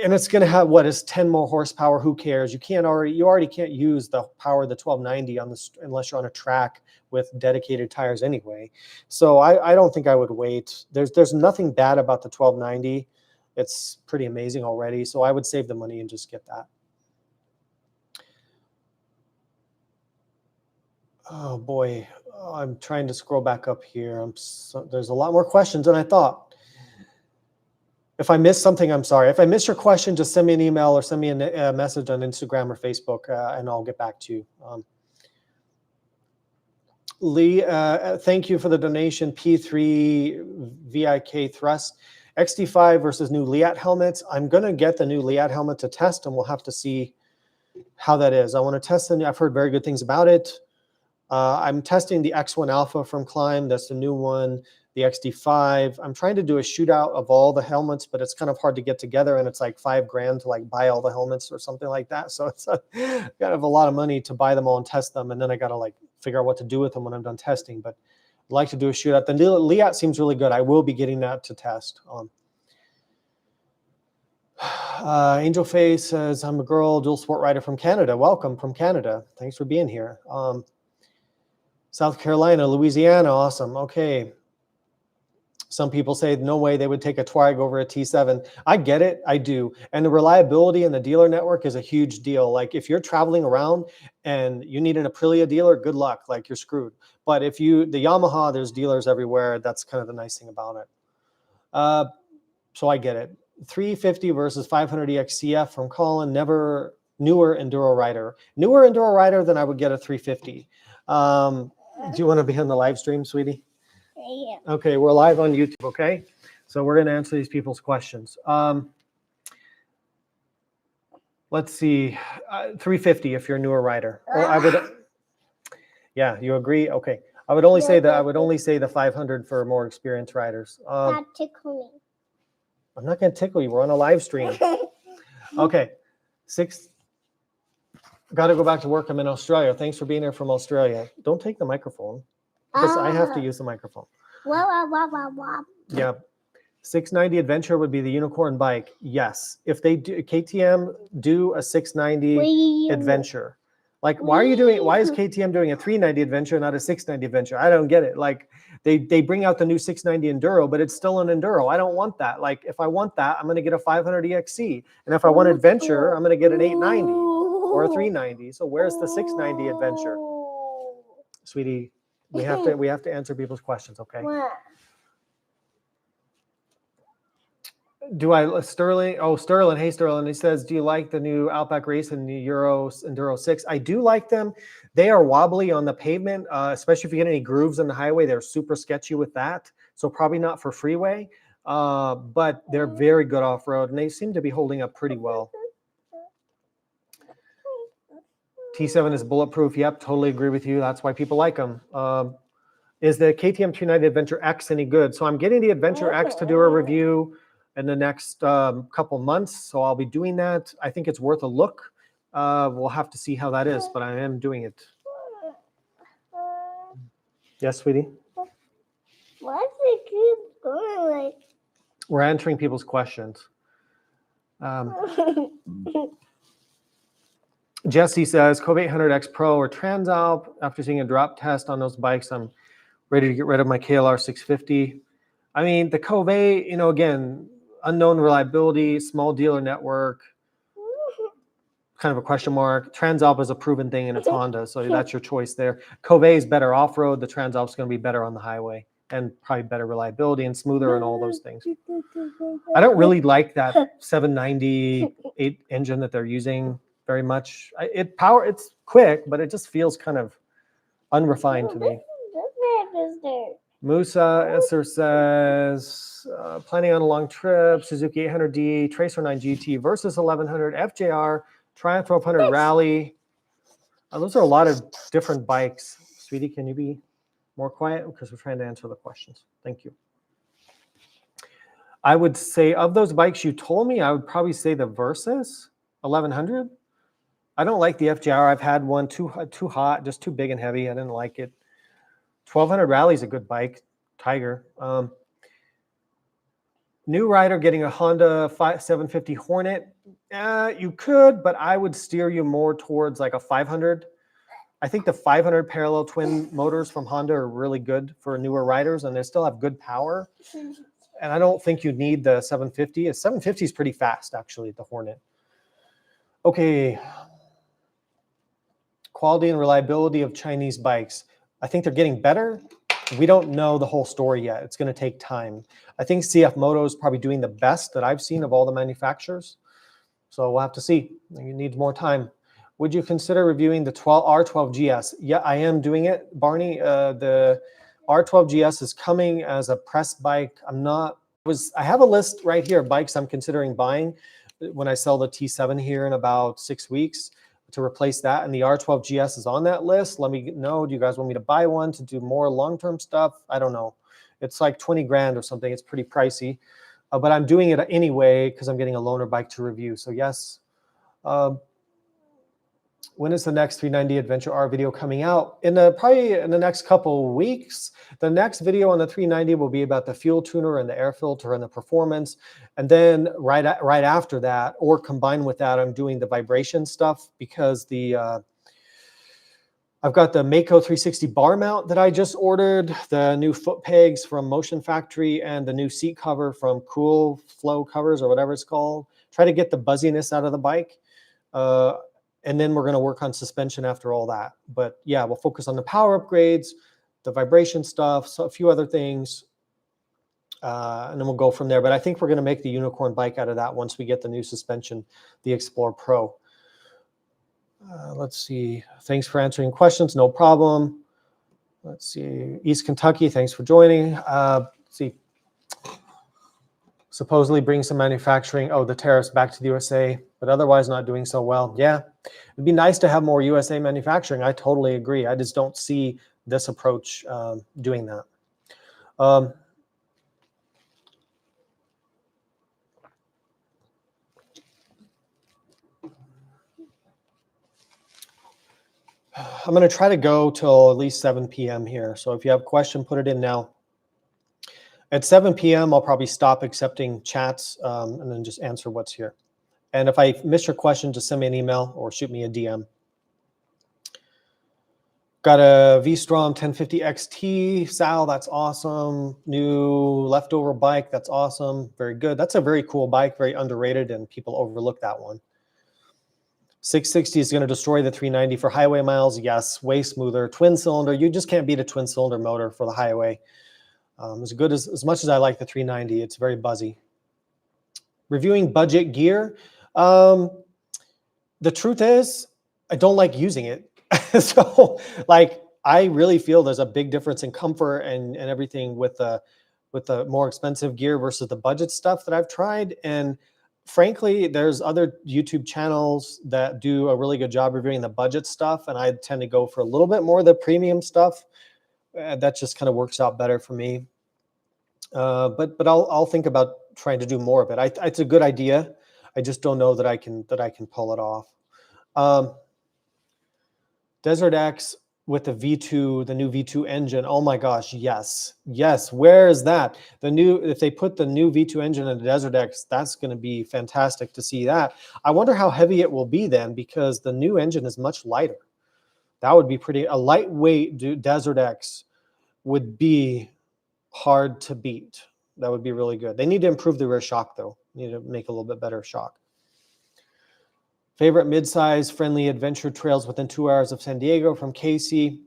And it's going to have, what is 10 more horsepower? Who cares? You already can't use the power of the 1290 unless you're on a track with dedicated tires anyway. So I don't think I would wait. There's nothing bad about the 1290. It's pretty amazing already. So I would save the money and just get that. Oh boy, I'm trying to scroll back up here. There's a lot more questions than I thought. If I missed something, I'm sorry. If I missed your question, just send me an email or send me a message on Instagram or Facebook, and I'll get back to you. Lee, thank you for the donation. P3 VIK Thrust. XD5 versus new Liat helmets. I'm going to get the new Liat helmet to test, and we'll have to see how that is. I want to test it. I've heard very good things about it. I'm testing the X1 Alpha from Climb. That's the new one. The XD5. I'm trying to do a shootout of all the helmets, but it's kind of hard to get together, and it's like $5,000 to like buy all the helmets or something like that. So it's kind of a lot of money to buy them all and test them, and then I got to like figure out what to do with them when I'm done testing. But I'd like to do a shootout. The Liat seems really good. I will be getting that to test. Angel Face says, I'm a girl, dual sport rider from Canada. Welcome from Canada. Thanks for being here. South Carolina, Louisiana, awesome. Okay. Some people say no way they would take a Touareg over a T7. I get it, I do. And the reliability in the dealer network is a huge deal. Like if you're traveling around and you need an Aprilia dealer, good luck, like you're screwed. But if the Yamaha, there's dealers everywhere. That's kind of the nice thing about it. So I get it. 350 versus 500 EXCF from Colin, newer Enduro rider. Newer Enduro rider, then I would get a 350. Do you want to be on the live stream, sweetie? Yeah. Okay, we're live on YouTube, okay? So we're going to answer these people's questions. let's see, 350 if you're a newer rider. Or I would, yeah, you agree? Okay. I would only say that I would only say the 500 for more experienced riders. Stop tickling me. I'm not going to tickle you. We're on a live stream. Okay. Got to go back to work. I'm in Australia. Thanks for being here from Australia. Don't take the microphone because I have to use the microphone. Yeah. 690 Adventure would be the unicorn bike. Yes. If they do, KTM do a 690 Adventure. Like, why is KTM doing a 390 Adventure, not a 690 Adventure? I don't get it. Like, they bring out the new 690 Enduro, but it's still an Enduro. I don't want that. Like, if I want that, I'm going to get a 500 EXC. And if I want Adventure, I'm going to get an 890 or a 390. So where's the 690 Adventure? Sweetie, we have to answer people's questions, okay? Sterling, hey Sterling, he says, do you like the new Outback Race and the Enduro 6? I do like them. They are wobbly on the pavement, especially if you get any grooves on the highway. They're super sketchy with that, so probably not for freeway, but they're very good off-road, and they seem to be holding up pretty well. T7 is bulletproof. Yep, totally agree with you. That's why people like them. Is the KTM 390 Adventure X any good? So I'm getting the Adventure X to do a review in the next couple months, so I'll be doing that. I think it's worth a look. We'll have to see how that is, but I am doing it. Yes, sweetie? Why does it keep going like? We're answering people's questions. Jesse says, Cove 800X Pro or Transalp. After seeing a drop test on those bikes, I'm ready to get rid of my KLR 650. I mean, the Cove, again, unknown reliability, small dealer network, kind of a question mark. Transalp is a proven thing and it's Honda, so that's your choice there. Cove is better off-road. The Transalp is going to be better on the highway and probably better reliability and smoother and all those things. I don't really like that 798 engine that they're using very much. It's quick, but it just feels kind of unrefined to me. Musa Esser says, planning on a long trip, Suzuki 800D, Tracer 9 GT versus 1100, FJR, Triumph 1200 Rally. Those are a lot of different bikes. Sweetie, can you be more quiet? Because we're trying to answer the questions. Thank you. I would say of those bikes you told me, I would probably say the Versus 1100. I don't like the FJR. I've had one too hot, just too big and heavy. I didn't like it. 1200 Rally is a good bike, Tiger. New rider getting a Honda 750 Hornet. You could, but I would steer you more towards like a 500. I think the 500 parallel twin motors from Honda are really good for newer riders, and they still have good power. And I don't think you need the 750. A 750 is pretty fast, actually, the Hornet. Okay. Quality and reliability of Chinese bikes. I think they're getting better. We don't know the whole story yet. It's going to take time. I think CF Moto is probably doing the best that I've seen of all the manufacturers. So we'll have to see. You need more time. Would you consider reviewing the R12 GS? Yeah, I am doing it, Barney. The R12 GS is coming as a press bike. I have a list right here of bikes I'm considering buying when I sell the T7 here in about 6 weeks. To replace that, and the R12 GS is on that list. Let me know. Do you guys want me to buy one to do more long-term stuff? I don't know. It's like 20 grand or something. It's pretty pricey, but I'm doing it anyway because I'm getting a loaner bike to review. So yes. When is the next 390 Adventure R video coming out? Probably in the next couple of weeks. The next video on the 390 will be about the fuel tuner and the air filter and the performance. And then right after that, or combined with that, I'm doing the vibration stuff because I've got the Mako 360 bar mount that I just ordered, the new foot pegs from Motion Factory, and the new seat cover from Cool Flow Covers or whatever it's called. Try to get the buzziness out of the bike. And then we're going to work on suspension after all that. But yeah, we'll focus on the power upgrades, the vibration stuff, so a few other things. And then we'll go from there. But I think we're going to make the unicorn bike out of that once we get the new suspension, the Explorer Pro. Let's see. Thanks for answering questions. No problem. Let's see. East Kentucky, thanks for joining. Let's see. Supposedly bring some manufacturing. Oh, the tariffs back to the USA, but otherwise not doing so well. Yeah, it'd be nice to have more USA manufacturing. I totally agree. I just don't see this approach doing that. I'm going to try to go till at least 7 p.m. here. So if you have a question, put it in now. At 7 p.m., I'll probably stop accepting chats and then just answer what's here. And if I miss your question, just send me an email or shoot me a DM. Got a V-Strom 1050 XT, Sal, that's awesome. New leftover bike, that's awesome. Very good. That's a very cool bike, very underrated, and people overlook that one. 660 is going to destroy the 390 for highway miles. Yes, way smoother. Twin cylinder, you just can't beat a twin cylinder motor for the highway. As much as I like the 390, it's very buzzy. Reviewing budget gear. The truth is, I don't like using it. So like, I really feel there's a big difference in comfort and everything with the more expensive gear versus the budget stuff that I've tried. And frankly, there's other YouTube channels that do a really good job reviewing the budget stuff. And I tend to go for a little bit more of the premium stuff. That just kind of works out better for me. But I'll think about trying to do more of it. It's a good idea. I just don't know that I can pull it off. Desert X with the V2, the new V2 engine. Oh my gosh, yes. Where is that? If they put the new V2 engine in the Desert X, that's going to be fantastic to see that. I wonder how heavy it will be then, because the new engine is much lighter. That would be a lightweight Desert X would be hard to beat. That would be really good. They need to improve the rear shock though. Need to make a little bit better shock. Favorite mid-size friendly adventure trails within 2 hours of San Diego from Casey.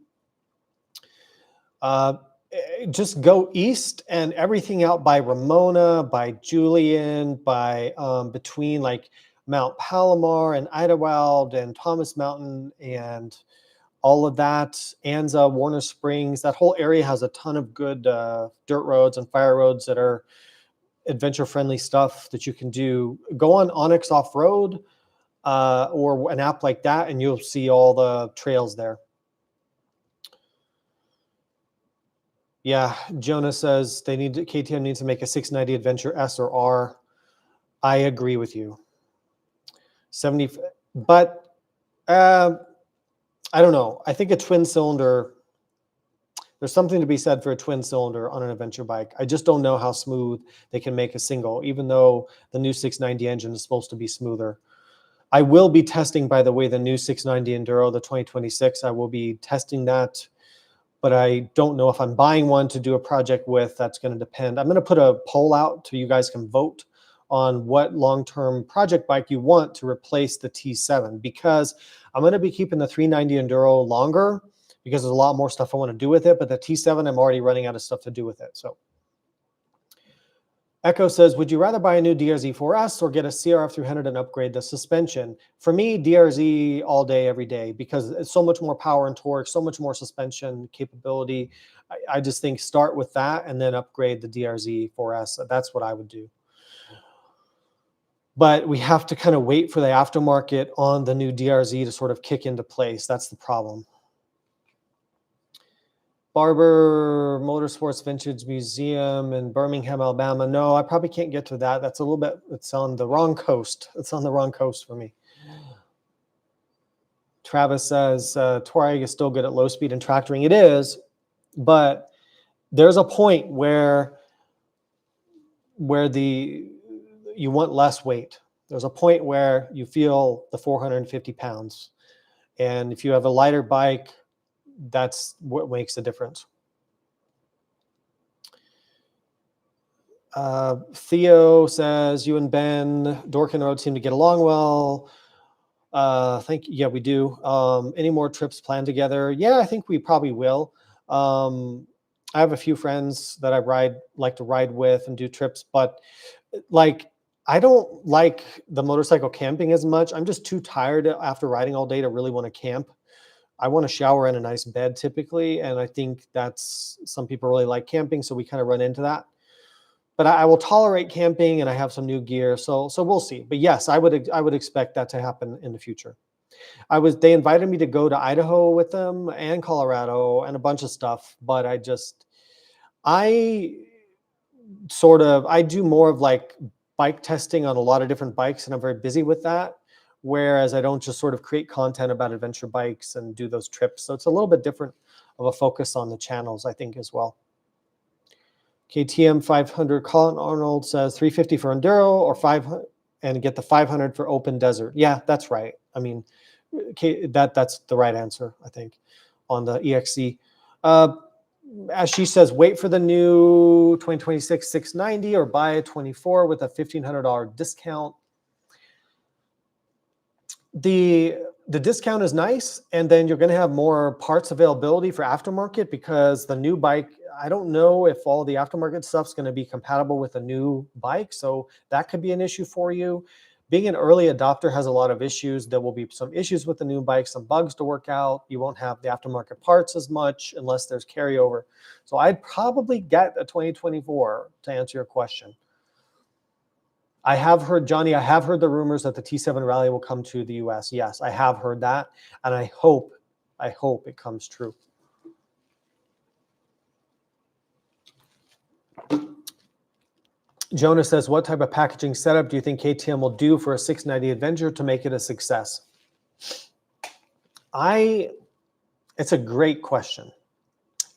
Just go east and everything out by Ramona, by Julian, by between like Mount Palomar and Idyllwild and Thomas Mountain and all of that. Anza, Warner Springs, that whole area has a ton of good dirt roads and fire roads that are adventure-friendly stuff that you can do. Go on Onyx Off-Road. Or an app like that, and you'll see all the trails there. Yeah, Jonah says KTM needs to make a 690 Adventure S or R. I agree with you. 70, but I don't know. I think a twin cylinder, there's something to be said for a twin cylinder on an adventure bike. I just don't know how smooth they can make a single, even though the new 690 engine is supposed to be smoother. I will be testing, by the way, the new 690 Enduro, the 2026. I will be testing that, but I don't know if I'm buying one to do a project with. That's going to depend. I'm going to put a poll out so you guys can vote on what long-term project bike you want to replace the T7, because I'm going to be keeping the 390 Enduro longer because there's a lot more stuff I want to do with it, but the T7, I'm already running out of stuff to do with it. So Echo says, would you rather buy a new DRZ 4S or get a CRF 300 and upgrade the suspension? For me, DRZ all day, every day, because it's so much more power and torque, so much more suspension capability. I just think start with that and then upgrade the DRZ 4S. That's what I would do. But we have to kind of wait for the aftermarket on the new DRZ to sort of kick into place. That's the problem. Barber Motorsports Vintage Museum in Birmingham, Alabama. No, I probably can't get to that. That's a little bit, it's on the wrong coast. It's on the wrong coast for me. Travis says, Touareg is still good at low speed and tractoring. It is, but there's a point where you want less weight. There's a point where you feel the 450 pounds. And if you have a lighter bike, that's what makes the difference. Theo says, you and Ben Dorkin Road seem to get along well. Yeah, we do. Any more trips planned together? Yeah, I think we probably will. I have a few friends that I like to ride with and do trips, but like, I don't like the motorcycle camping as much. I'm just too tired after riding all day to really want to camp. I want to shower in a nice bed typically, and I think that's, some people really like camping, so we kind of run into that. but I will tolerate camping, and I have some new gear. So we'll see. But yes, I would expect that to happen in the future. They invited me to go to Idaho with them and Colorado and a bunch of stuff, but I do more of like bike testing on a lot of different bikes, and I'm very busy with that. Whereas I don't just sort of create content about adventure bikes and do those trips. So it's a little bit different of a focus on the channels, I think, as well. KTM 500, Colin Arnold says 350 for enduro or 500 and get the 500 for open desert. Yeah, that's right. I mean, that's the right answer, I think, on the EXC. As she says, wait for the new 2026 690 or buy a 24 with a $1,500 discount. The discount is nice, and then you're going to have more parts availability for aftermarket, because the new bike, I don't know if all the aftermarket stuff's going to be compatible with a new bike, so that could be an issue for you. Being an early adopter has a lot of issues. There will be some issues with the new bike, some bugs to work out. You won't have the aftermarket parts as much unless there's carryover. So I'd probably get a 2024 to answer your question. I have heard, Johnny, I have heard the rumors that the T7 Rally will come to the US. Yes, I have heard that, and I hope it comes true. Jonah says, what type of packaging setup do you think KTM will do for a 690 Adventure to make it a success? It's a great question.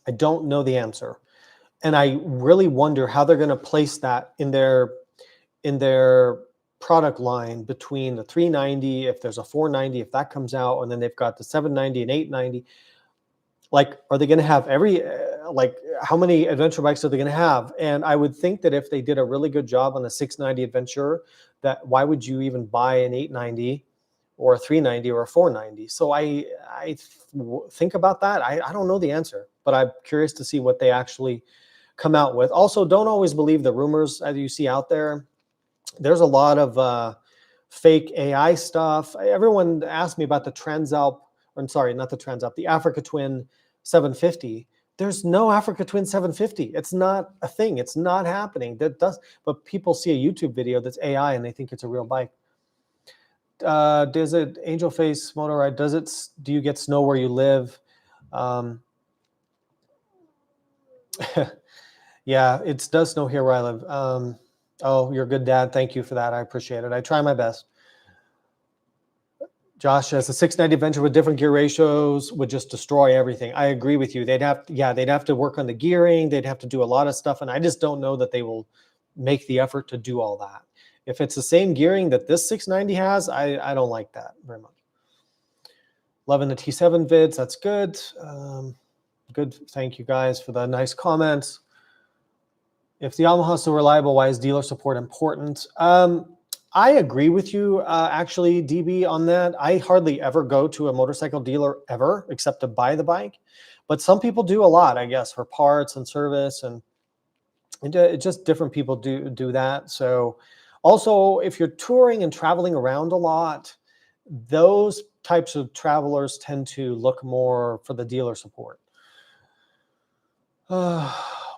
I don't know the answer. And I really wonder how they're going to place that in their product line between the 390, if there's a 490, if that comes out, and then they've got the 790 and 890. Like, are they going to have how many adventure bikes are they going to have? And I would think that if they did a really good job on the 690 Adventure, that why would you even buy an 890 or a 390 or a 490? So I think about that. I don't know the answer, but I'm curious to see what they actually come out with. Also, don't always believe the rumors that you see out there. There's a lot of fake AI stuff. Everyone asked me about the Transalp, I'm sorry, not the Transalp, the Africa Twin 750. There's no Africa Twin 750. It's not a thing. It's not happening. But people see a YouTube video that's AI and they think it's a real bike. Does it Angel Face Motor Ride? Do you get snow where you live? Yeah, it does snow here where I live. Oh, you're a good dad. Thank you for that. I appreciate it. I try my best. Josh says a 690 Adventure with different gear ratios would just destroy everything. I agree with you. They'd have to work on the gearing. They'd have to do a lot of stuff. And I just don't know that they will make the effort to do all that. If it's the same gearing that this 690 has, I don't like that very much. Loving the T7 vids. That's good. Good. Thank you guys for the nice comments. If the Yamaha is so reliable, why is dealer support important? I agree with you, actually, DB, on that. I hardly ever go to a motorcycle dealer ever, except to buy the bike. But some people do a lot, I guess, for parts and service, and just different people do that. So also, if you're touring and traveling around a lot, those types of travelers tend to look more for the dealer support.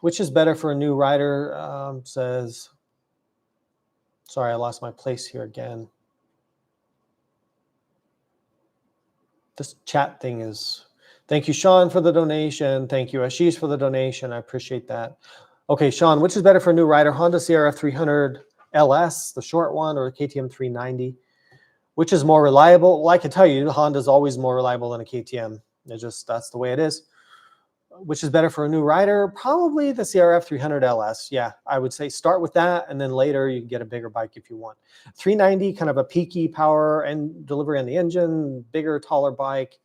Which is better for a new rider, says... Sorry, I lost my place here again. This chat thing is... Thank you, Sean, for the donation. Thank you, Ashish, for the donation. I appreciate that. Okay, Sean, which is better for a new rider? Honda CRF 300 LS, the short one, or the KTM 390? Which is more reliable? Well, I can tell you, Honda is always more reliable than a KTM. That's the way it is. Which is better for a new rider? Probably the CRF 300 LS. Yeah, I would say start with that, and then later you can get a bigger bike if you want. 390, kind of a peaky power and delivery on the engine, bigger, taller bike.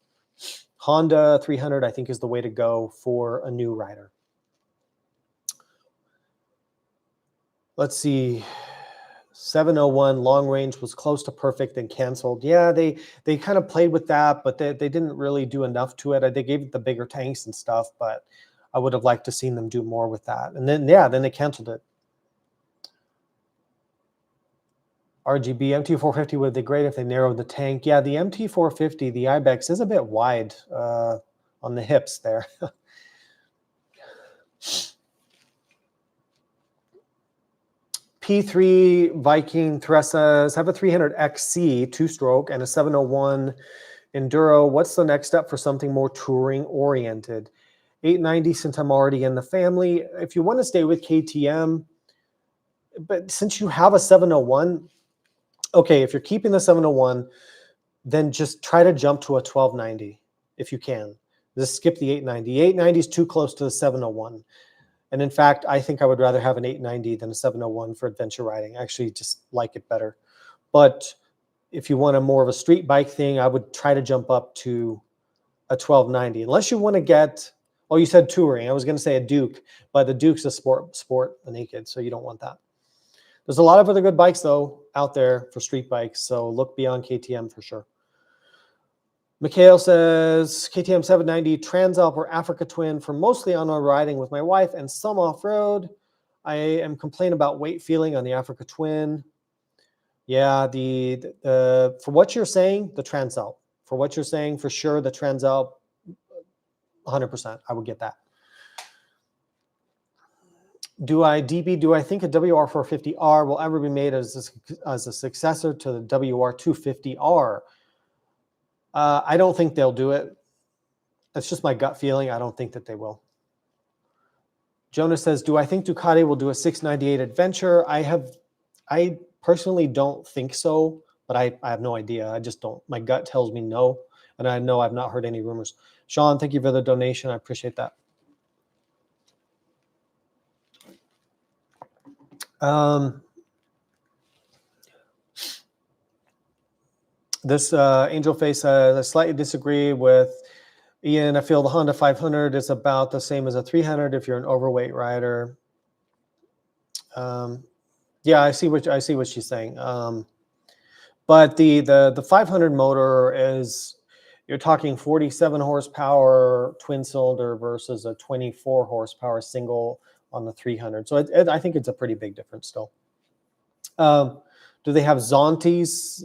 Honda 300, I think, is the way to go for a new rider. Let's see. 701 long range was close to perfect and canceled. Yeah, they kind of played with that, but they didn't really do enough to it. They gave it the bigger tanks and stuff, but I would have liked to seen them do more with that. And then, yeah, then they canceled it. RGB MT450 would be great if they narrowed the tank. Yeah, the MT450, the Ibex, is a bit wide on the hips there. P3 Viking Theresa have a 300XC 2-stroke and a 701 Enduro. What's the next step for something more touring oriented? 890 since I'm already in the family. If you want to stay with KTM, but since you have a 701, okay, if you're keeping the 701, then just try to jump to a 1290 if you can. Just skip the 890. The 890 is too close to the 701. And in fact, I think I would rather have an 890 than a 701 for adventure riding. I actually just like it better. But if you want a more of a street bike thing, I would try to jump up to a 1290. Unless you want to get, oh, you said touring. I was going to say a Duke, but the Duke's a sport naked, so you don't want that. There's a lot of other good bikes, though, out there for street bikes, so look beyond KTM for sure. Mikhail says, KTM 790 Transalp or Africa Twin for mostly on-road riding with my wife and some off-road. I am complaining about weight feeling on the Africa Twin. Yeah, for what you're saying, the Transalp. For what you're saying, for sure, the Transalp, 100%. I would get that. Do I think a WR450R will ever be made as a successor to the WR250R? I don't think they'll do it. That's just my gut feeling. I don't think that they will. Jonas says, do I think Ducati will do a 698 Adventure? I personally don't think so, but I have no idea. I just don't. My gut tells me no, and I know I've not heard any rumors. Sean, thank you for the donation. I appreciate that. This Angel Face says, I slightly disagree with Ian. I feel the Honda 500 is about the same as a 300 if you're an overweight rider. Yeah, I see what she's saying. But the 500 motor is, you're talking 47 horsepower twin cylinder versus a 24 horsepower single on the 300. So I think it's a pretty big difference still. Do they have Zontes?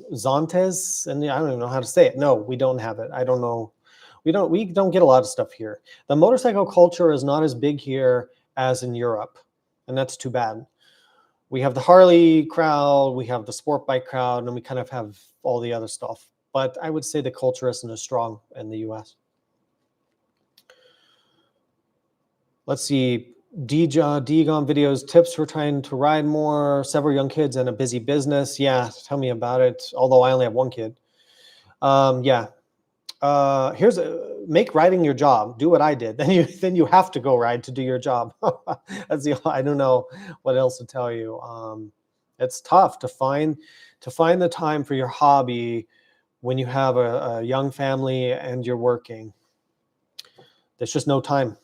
And I don't even know how to say it. No, we don't have it. I don't know. We don't get a lot of stuff here. The motorcycle culture is not as big here as in Europe, and that's too bad. We have the Harley crowd, we have the sport bike crowd, and we kind of have all the other stuff. But I would say the culture isn't as strong in the US. Let's see. Degon videos, tips for trying to ride more, several young kids and a busy business. Yeah, tell me about it. Although I only have one kid. Yeah. Make riding your job. Do what I did. Then you have to go ride to do your job. I don't know what else to tell you. It's tough to find the time for your hobby when you have a young family and you're working. There's just no time.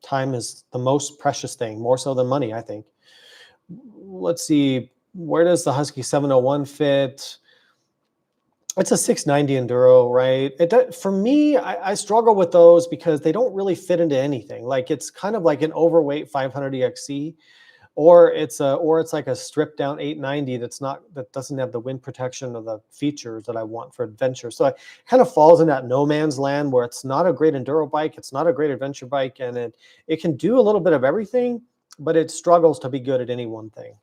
Time is the most precious thing, more so than money, I think. Let's see, where does the Husky 701 fit? It's a 690 Enduro, right? For me, I struggle with those because they don't really fit into anything. Like, it's kind of like an overweight 500 EXC, or it's like a stripped down 890 that doesn't have the wind protection or the features that I want for adventure. So it kind of falls in that no man's land where it's not a great enduro bike, it's not a great adventure bike, and it can do a little bit of everything, but it struggles to be good at any one thing.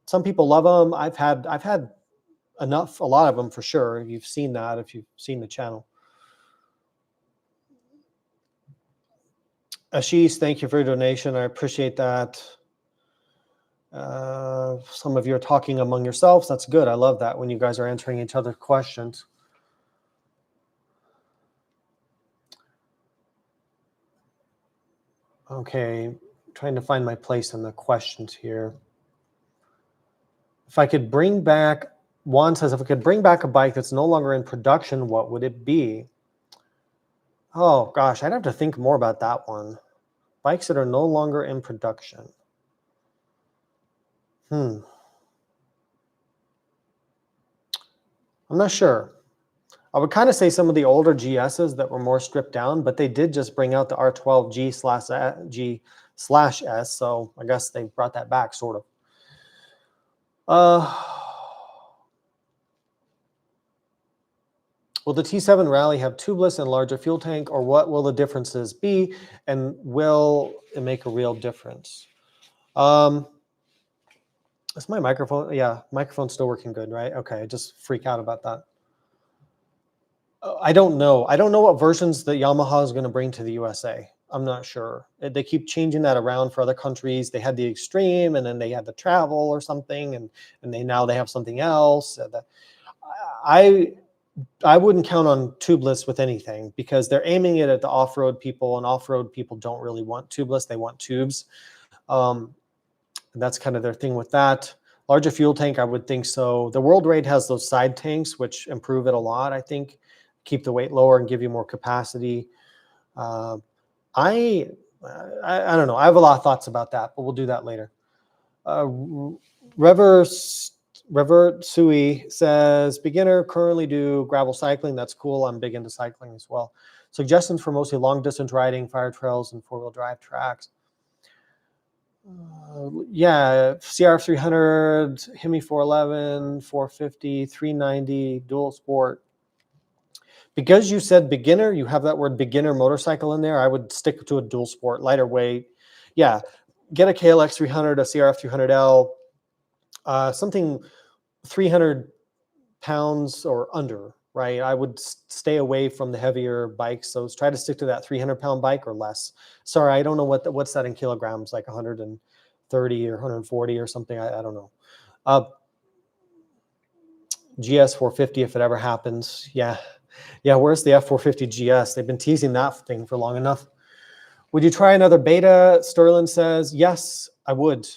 Some people love them. I've had a lot of them for sure. You've seen that if you've seen the channel. Ashish, thank you for your donation. I appreciate that. Some of you are talking among yourselves. That's good. I love that when you guys are answering each other's questions. Okay, trying to find my place in the questions here. If I could bring back, Juan says, if I could bring back a bike that's no longer in production, what would it be? Oh gosh, I'd have to think more about that one. Bikes that are no longer in production. I'm not sure. I would kind of say some of the older GSs that were more stripped down, but they did just bring out the R12 G/S, so I guess they brought that back, sort of. Will the T7 Rally have tubeless and larger fuel tank, or what will the differences be, and will it make a real difference? Is my microphone? Yeah, microphone's still working good, right? Okay, I just freak out about that. I don't know. I don't know what versions that Yamaha is going to bring to the USA. I'm not sure. They keep changing that around for other countries. They had the Extreme, and then they had the Travel or something, and now they have something else. I wouldn't count on tubeless with anything because they're aiming it at the off-road people, and off-road people don't really want tubeless. They want tubes. And that's kind of their thing with that. Larger fuel tank, I would think so. The World Raid has those side tanks, which improve it a lot, I think. Keep the weight lower and give you more capacity. I don't know. I have a lot of thoughts about that, but we'll do that later. Revert Sui says, beginner, currently do gravel cycling. That's cool. I'm big into cycling as well. Suggestions for mostly long distance riding, fire trails, and four-wheel drive tracks. Yeah, CR 300, Hemi 411, 450, 390, dual sport. Because you said beginner, you have that word beginner motorcycle in there, I would stick to a dual sport, lighter weight. Yeah, get a KLX 300, a CRF 300L, something 300 pounds or under, right? I would stay away from the heavier bikes. So try to stick to that 300-pound bike or less. Sorry, I don't know what's that in kilograms, like 130 or 140 or something. I don't know. GS 450 if it ever happens. Yeah, where's the F450 GS? They've been teasing that thing for long enough. Would you try another beta? Sterling says, yes, I would.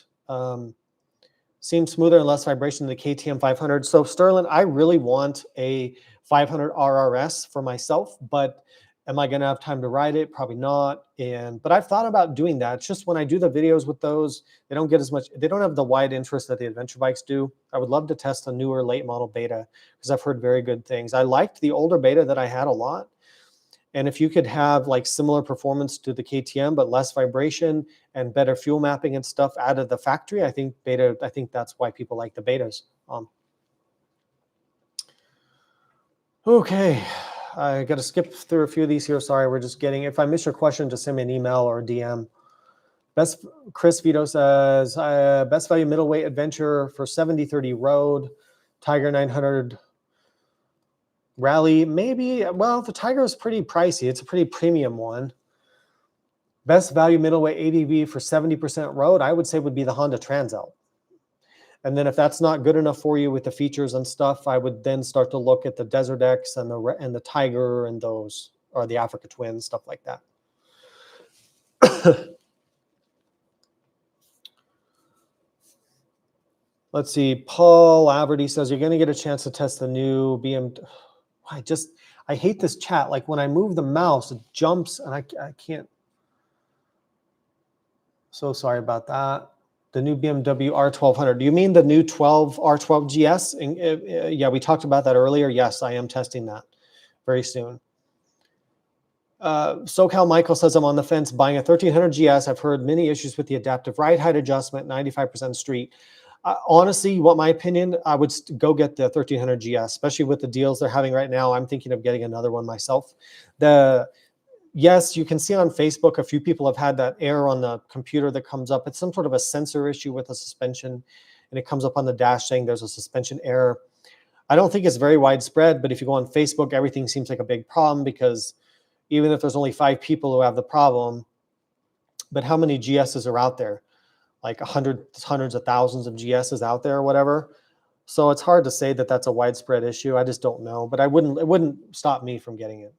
Seems smoother and less vibration than the KTM 500. So Sterling, I really want a 500 RRS for myself, but am I going to have time to ride it? Probably not. But I've thought about doing that. It's just when I do the videos with those, they don't get as much, they don't have the wide interest that the adventure bikes do. I would love to test a newer late model beta because I've heard very good things. I liked the older beta that I had a lot. And if you could have like similar performance to the KTM, but less vibration and better fuel mapping and stuff out of the factory, I think that's why people like the betas. Okay, I got to skip through a few of these here. Sorry, we're just getting, if I miss your question, just send me an email or a DM. Chris Vito says, best value middleweight adventure for 70/30 road, Tiger 900 Rally, maybe. Well, the Tiger is pretty pricey. It's a pretty premium one. Best value middleweight ADV for 70% road, I would say would be the Honda Transalp. And then if that's not good enough for you with the features and stuff, I would then start to look at the Desert X and the Tiger and those, or the Africa Twin, stuff like that. Let's see. Paul Averty says, you're going to get a chance to test the new BMW. I hate this chat. Like when I move the mouse, it jumps and I can't. So sorry about that. The new BMW R1200. Do you mean the new R12 GS? Yeah, we talked about that earlier. Yes, I am testing that very soon. SoCal Michael says, I'm on the fence buying a 1300 GS. I've heard many issues with the adaptive ride height adjustment, 95% street. Honestly, you want my opinion? I would go get the 1300 GS, especially with the deals they're having right now. I'm thinking of getting another one myself. Yes, you can see on Facebook a few people have had that error on the computer that comes up. It's some sort of a sensor issue with a suspension, and it comes up on the dash saying there's a suspension error. I don't think it's very widespread, but if you go on Facebook, everything seems like a big problem because even if there's only 5 people who have the problem, but how many GSs are out there? Like hundreds of thousands of GSs out there or whatever. So it's hard to say that that's a widespread issue. I just don't know, but it wouldn't stop me from getting it.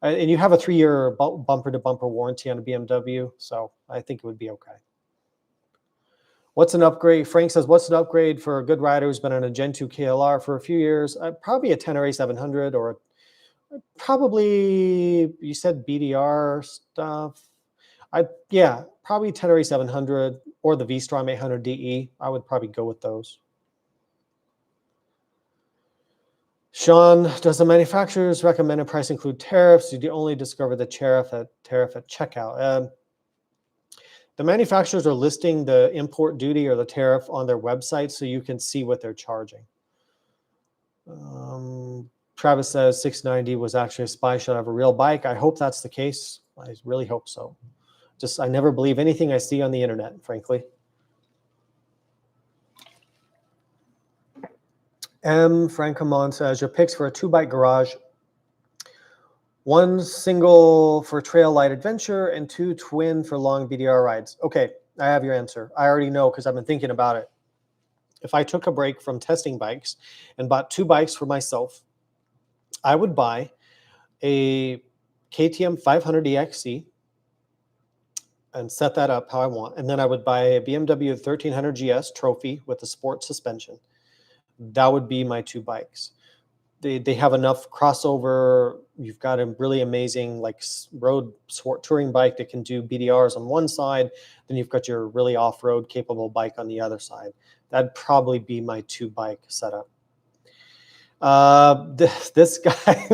And you have a 3-year bumper-to-bumper warranty on a BMW, so I think it would be okay. What's an upgrade? Frank says, what's an upgrade for a good rider who's been on a Gen 2 KLR for a few years? Probably a 10 700 or probably, you said BDR stuff. Yeah, probably 10 700 or the V-Strom 800 DE. I would probably go with those. Sean, does the manufacturer's recommended price include tariffs? Did you only discover the tariff at checkout? The manufacturers are listing the import duty or the tariff on their website so you can see what they're charging. Travis says 690 was actually a spy shot of a real bike. I hope that's the case. I really hope so. I never believe anything I see on the internet, frankly. M. Francomon says, your picks for a 2-bike garage. 1 single for trail light adventure and 2 twin for long BDR rides. Okay, I have your answer. I already know because I've been thinking about it. If I took a break from testing bikes and bought 2 bikes for myself, I would buy a KTM 500 EXC and set that up how I want. And then I would buy a BMW 1300 GS trophy with a sport suspension. That would be my 2 bikes. They have enough crossover. You've got a really amazing like road sport touring bike that can do BDRs on one side. Then you've got your really off-road capable bike on the other side. That'd probably be my 2 bike setup. This guy,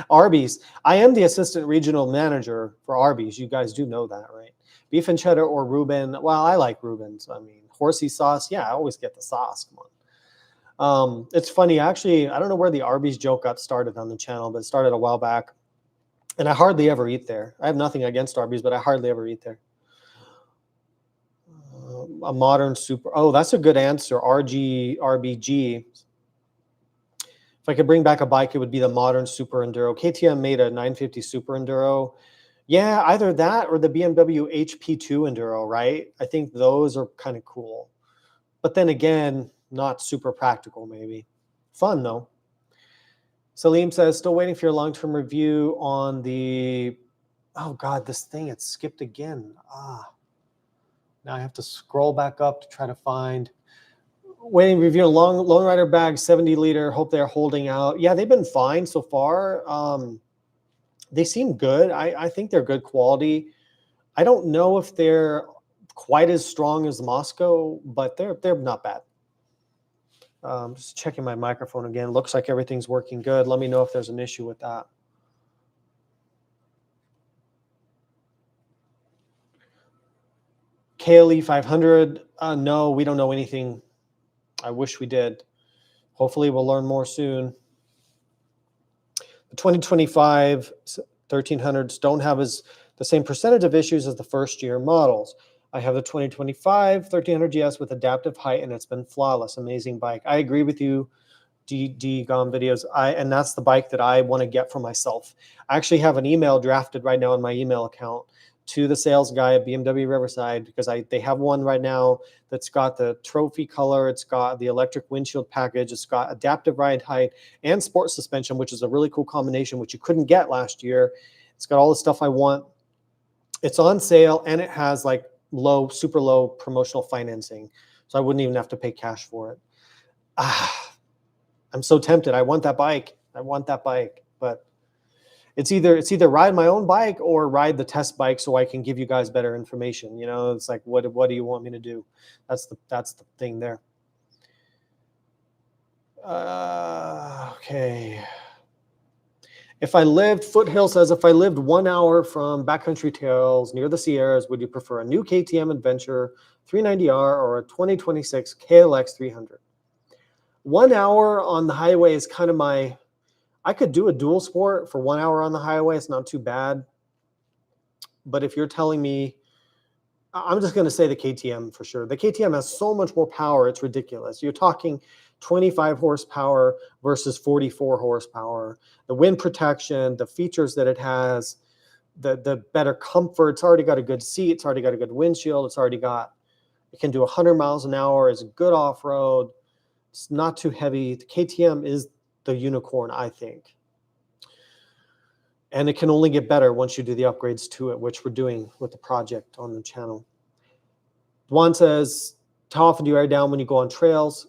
Arby's. I am the assistant regional manager for Arby's. You guys do know that, right? Beef and cheddar or Reuben. Well, I like Reuben's. I mean, horsey sauce. Yeah, I always get the sauce. Come on. It's funny, actually. I don't know where the Arby's joke got started on the channel, but it started a while back. And I hardly ever eat there. I have nothing against Arby's, but I hardly ever eat there. A modern super. Oh, that's a good answer. RBG. If I could bring back a bike, it would be the modern Super Enduro. KTM made a 950 Super Enduro. Yeah, either that or the BMW HP2 Enduro, right? I think those are kind of cool. But then again, not super practical, maybe. Fun, though. Salim says, still waiting for your long-term review on the... Oh, God, this thing, it skipped again. Now I have to scroll back up to try to find... Waiting review Lone Rider bag, 70 liter. Hope they're holding out. Yeah, they've been fine so far. They seem good. I think they're good quality. I don't know if they're quite as strong as Moscow, but they're not bad. Just checking my microphone again. Looks like everything's working good. Let me know if there's an issue with that. KLE 500. No, we don't know anything. I wish we did. Hopefully we'll learn more soon. The 2025 1300s don't have the same percentage of issues as the first year models. I have the 2025 1300 GS with adaptive height, and it's been flawless. Amazing bike. I agree with you, D-Gom videos. And that's the bike that I want to get for myself. I actually have an email drafted right now in my email account to the sales guy at BMW Riverside, because they have one right now that's got the trophy color, it's got the electric windshield package, it's got adaptive ride height and sport suspension, which is a really cool combination, which you couldn't get last year. It's got all the stuff I want. It's on sale, and it has like super low promotional financing, so I wouldn't even have to pay cash for it. I'm so tempted. I want that bike. But it's either ride my own bike or ride the test bike so I can give you guys better information. You know, it's like, what do you want me to do? That's the thing there. Okay. Foothill says, if I lived 1 hour from backcountry trails near the Sierras, would you prefer a new KTM Adventure 390R or a 2026 KLX 300? 1 hour on the highway is kind of I could do a dual sport for 1 hour on the highway. It's not too bad. But if you're telling me, I'm just going to say the KTM for sure. The KTM has so much more power. It's ridiculous. You're talking 25 horsepower versus 44 horsepower. The wind protection, the features that it has, the better comfort. It's already got a good seat. It's already got a good windshield. It can do 100 miles an hour. It's good off-road. It's not too heavy. The KTM is the unicorn, I think. And it can only get better once you do the upgrades to it, which we're doing with the project on the channel. Juan says, how often do you air down when you go on trails?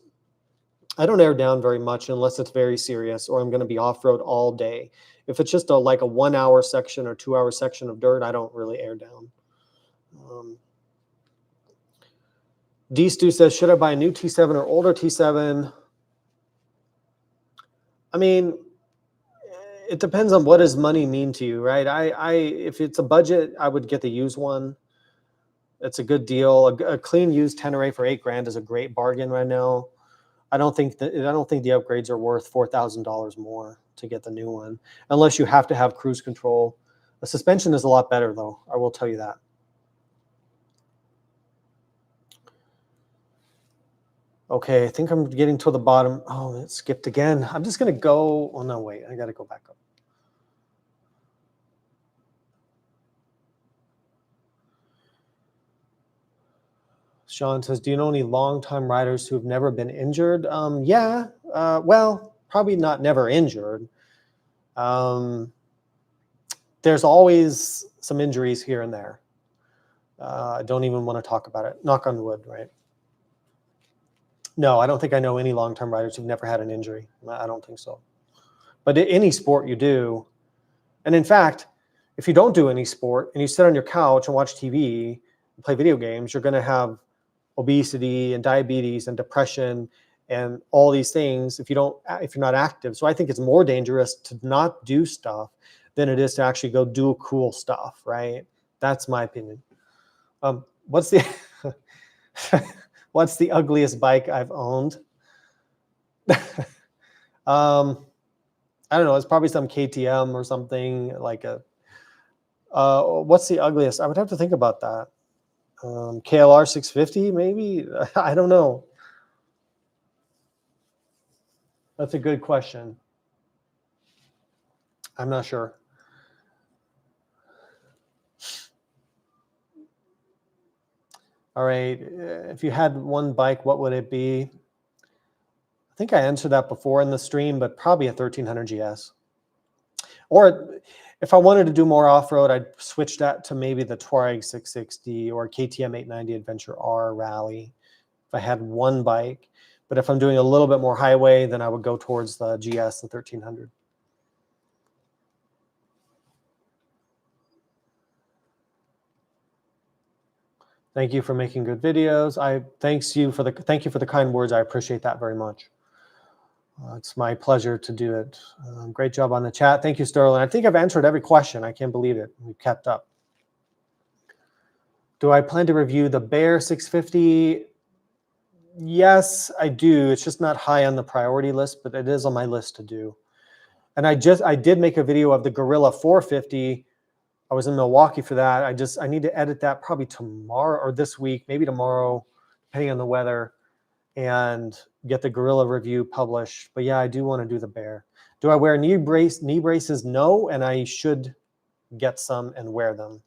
I don't air down very much unless it's very serious or I'm going to be off-road all day. If it's just like a 1 hour section or 2 hour section of dirt, I don't really air down. D-Stu says, should I buy a new T7 or older T7? I mean, it depends on what does money mean to you, right? If it's a budget, I would get the used one. It's a good deal. A clean used Tenere for $8,000 is a great bargain right now. I don't think the upgrades are worth $4,000 more to get the new one, unless you have to have cruise control. The suspension is a lot better, though. I will tell you that. Okay, I think I'm getting to the bottom. Oh, it skipped again. I'm just going to go. Oh, no, wait. I got to go back up. Sean says, do you know any long-time riders who have never been injured? Yeah. Well, probably not never injured. There's always some injuries here and there. I don't even want to talk about it. Knock on wood, right? No, I don't think I know any long-term riders who've never had an injury. I don't think so. But any sport you do, and in fact, if you don't do any sport and you sit on your couch and watch TV and play video games, you're going to have obesity and diabetes and depression and all these things if you're not active. So I think it's more dangerous to not do stuff than it is to actually go do cool stuff, right? That's my opinion. What's the what's the ugliest bike I've owned? I don't know. It's probably some KTM or something like a. What's the ugliest? I would have to think about that. KLR 650, maybe? I don't know. That's a good question. I'm not sure. All right. If you had one bike, what would it be? I think I answered that before in the stream, but probably a 1300 GS. Or if I wanted to do more off-road, I'd switch that to maybe the Touareg 660 or KTM 890 Adventure R Rally if I had one bike. But if I'm doing a little bit more highway, then I would go towards the GS, the 1300. Thank you for making good videos. Thank you for the kind words. I appreciate that very much. It's my pleasure to do it. Great job on the chat. Thank you, Sterling. I think I've answered every question. I can't believe it. We've kept up. Do I plan to review the Bear 650? Yes, I do. It's just not high on the priority list, but it is on my list to do. And I did make a video of the Gorilla 450. I was in Milwaukee for that. I need to edit that probably tomorrow or this week, maybe tomorrow, depending on the weather, and get the Gorilla review published. But yeah, I do want to do the Bear. Do I wear knee braces? No, and I should get some and wear them.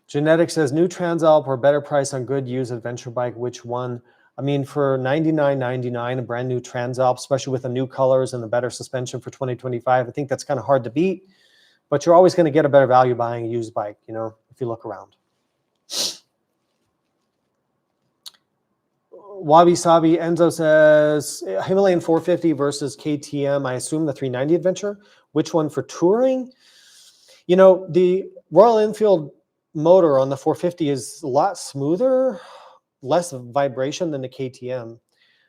Genetic says new Transalp or better price on good used adventure bike. Which one? I mean, for $99.99, a brand new Transalp, especially with the new colors and the better suspension for 2025, I think that's kind of hard to beat. But you're always going to get a better value buying a used bike, you know, if you look around. Wabi Sabi Enzo says Himalayan 450 versus KTM. I assume the 390 Adventure. Which one for touring? You know, the Royal Enfield motor on the 450 is a lot smoother, less vibration than the KTM.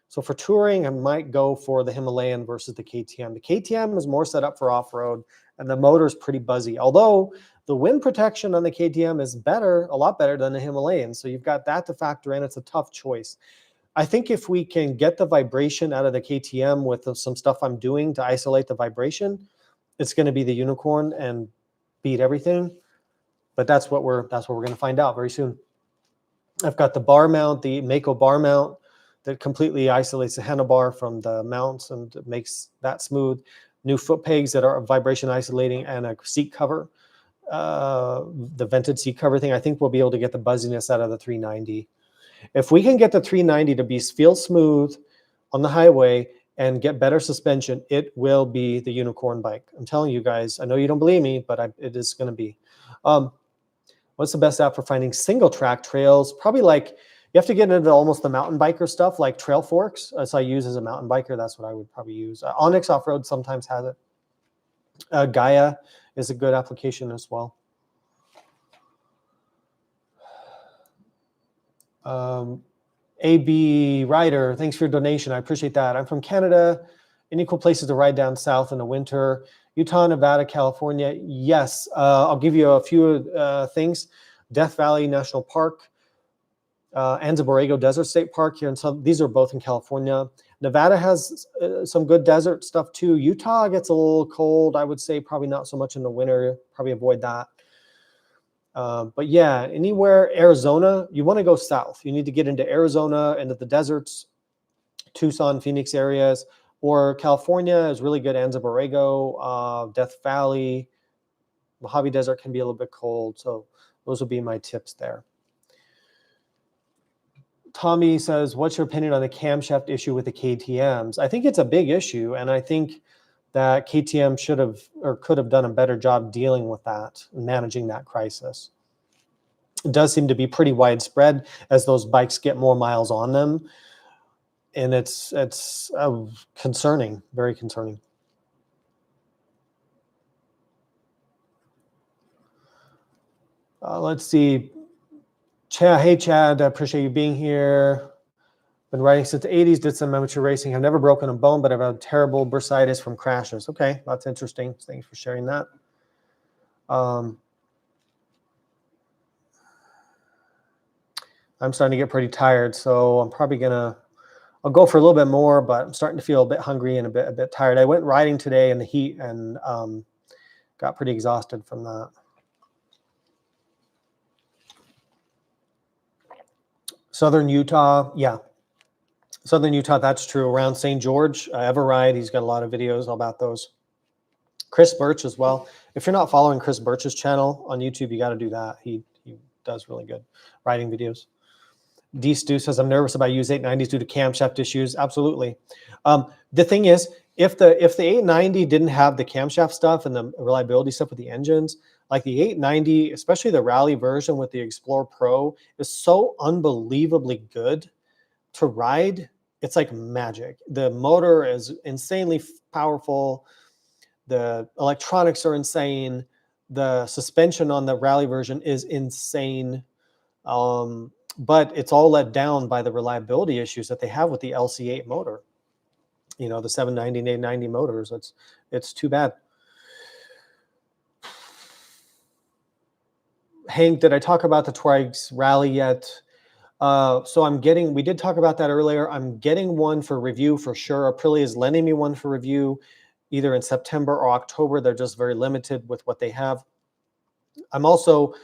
So for touring, I might go for the Himalayan versus the KTM. The KTM is more set up for off-road, and the motor is pretty buzzy. Although the wind protection on the KTM is better, a lot better than the Himalayan. So you've got that to factor in. It's a tough choice. I think if we can get the vibration out of the KTM with some stuff I'm doing to isolate the vibration, it's going to be the unicorn and beat everything. But that's what we're going to find out very soon. I've got the bar mount, the Mako bar mount that completely isolates the handlebar from the mounts and makes that smooth. New foot pegs that are vibration isolating and a seat cover. The vented seat cover thing, I think we'll be able to get the buzziness out of the 390. If we can get the 390 to feel smooth on the highway and get better suspension, it will be the unicorn bike. I'm telling you guys, I know you don't believe me, but it is going to be. What's the best app for finding single track trails? Probably like, you have to get into almost the mountain biker stuff like Trail Forks. As I use as a mountain biker, that's what I would probably use. Onyx Off-Road sometimes has it. Gaia is a good application as well. AB Rider, thanks for your donation. I appreciate that. I'm from Canada. Any cool places to ride down south in the winter? Utah, Nevada, California. Yes. I'll give you a few things. Death Valley National Park. Anza Borrego Desert State Park here in some. These are both in California. Nevada has some good desert stuff too. Utah gets a little cold. I would say probably not so much in the winter. Probably avoid that. But yeah, anywhere Arizona, you want to go south. You need to get into Arizona, into the deserts, Tucson, Phoenix areas, or California is really good. Anza Borrego, Death Valley, Mojave Desert can be a little bit cold. So those would be my tips there. Tommy says, what's your opinion on the camshaft issue with the KTMs? I think it's a big issue, and I think that KTM should have or could have done a better job dealing with that, managing that crisis. It does seem to be pretty widespread as those bikes get more miles on them, and it's concerning, very concerning. Let's see. Chad, hey Chad, I appreciate you being here. Been riding since the 80s, did some amateur racing. I've never broken a bone, but I've had terrible bursitis from crashes. Okay, that's interesting. Thanks for sharing that. I'm starting to get pretty tired, so I'm probably I'll go for a little bit more, but I'm starting to feel a bit hungry and a bit tired. I went riding today in the heat and got pretty exhausted from that. Southern Utah, yeah. Southern Utah, that's true. Around St. George, Everride, he's got a lot of videos about those. Chris Birch as well. If you're not following Chris Birch's channel on YouTube, you got to do that. He does really good riding videos. D. Stu says, I'm nervous about used 890s due to camshaft issues. Absolutely. The thing is, if the 890 didn't have the camshaft stuff and the reliability stuff with the engines, like the 890, especially the rally version with the Explorer Pro, is so unbelievably good to ride. It's like magic. The motor is insanely powerful. The electronics are insane. The suspension on the rally version is insane. But it's all let down by the reliability issues that they have with the LC8 motor. You know, the 790 and 890 motors. It's too bad. Hank, did I talk about the Touareg's rally yet? So we did talk about that earlier. I'm getting one for review for sure. Aprilia is lending me one for review either in September or October. They're just very limited with what they have. I'm also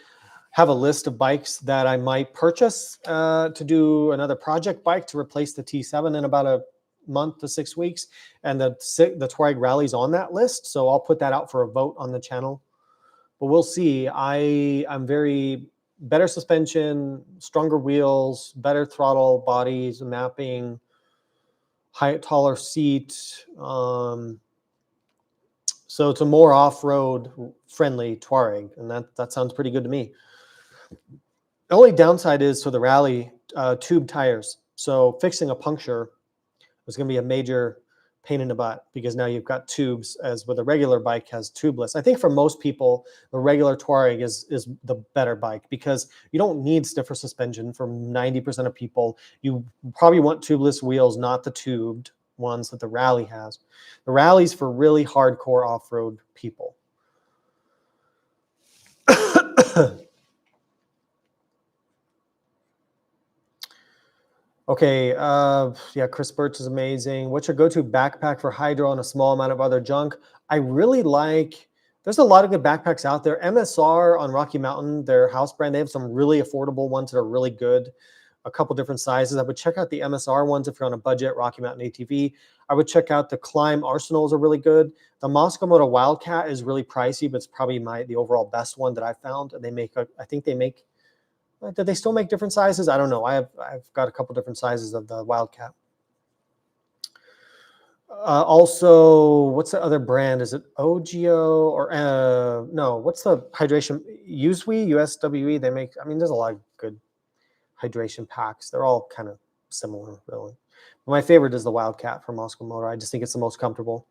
have a list of bikes that I might purchase to do another project bike to replace the T7 in about a month to 6 weeks. And the Touareg Rally's on that list. So I'll put that out for a vote on the channel. But we'll see. I'm very better suspension, stronger wheels, better throttle bodies, mapping, taller seat. So it's a more off-road friendly Touareg, and that sounds pretty good to me. The only downside is for the rally tube tires. So fixing a puncture is going to be a major pain in the butt because now you've got tubes, as with a regular bike has tubeless. I think for most people, the regular Touareg is the better bike because you don't need stiffer suspension for 90% of people. You probably want tubeless wheels, not the tubed ones that the Rally has. The Rally's for really hardcore off-road people. Okay, yeah, Chris Birch is amazing. What's your go-to backpack for hydro and a small amount of other junk? I really like, there's a lot of good backpacks out there. MSR on Rocky Mountain, their house brand, they have some really affordable ones that are really good. A couple different sizes. I would check out the MSR ones if you're on a budget, Rocky Mountain ATV. I would check out the Climb Arsenals are really good. The Moscow Moto Wildcat is really pricey, but it's probably the overall best one that I found. And they make, I think they make, do they still make different sizes? I don't know. I've got a couple different sizes of the Wildcat. Also, what's the other brand? Is it OGO or no? What's the hydration? USWE, USWE. They make. I mean, there's a lot of good hydration packs. They're all kind of similar, really. But my favorite is the Wildcat from Moscow Motor. I just think it's the most comfortable.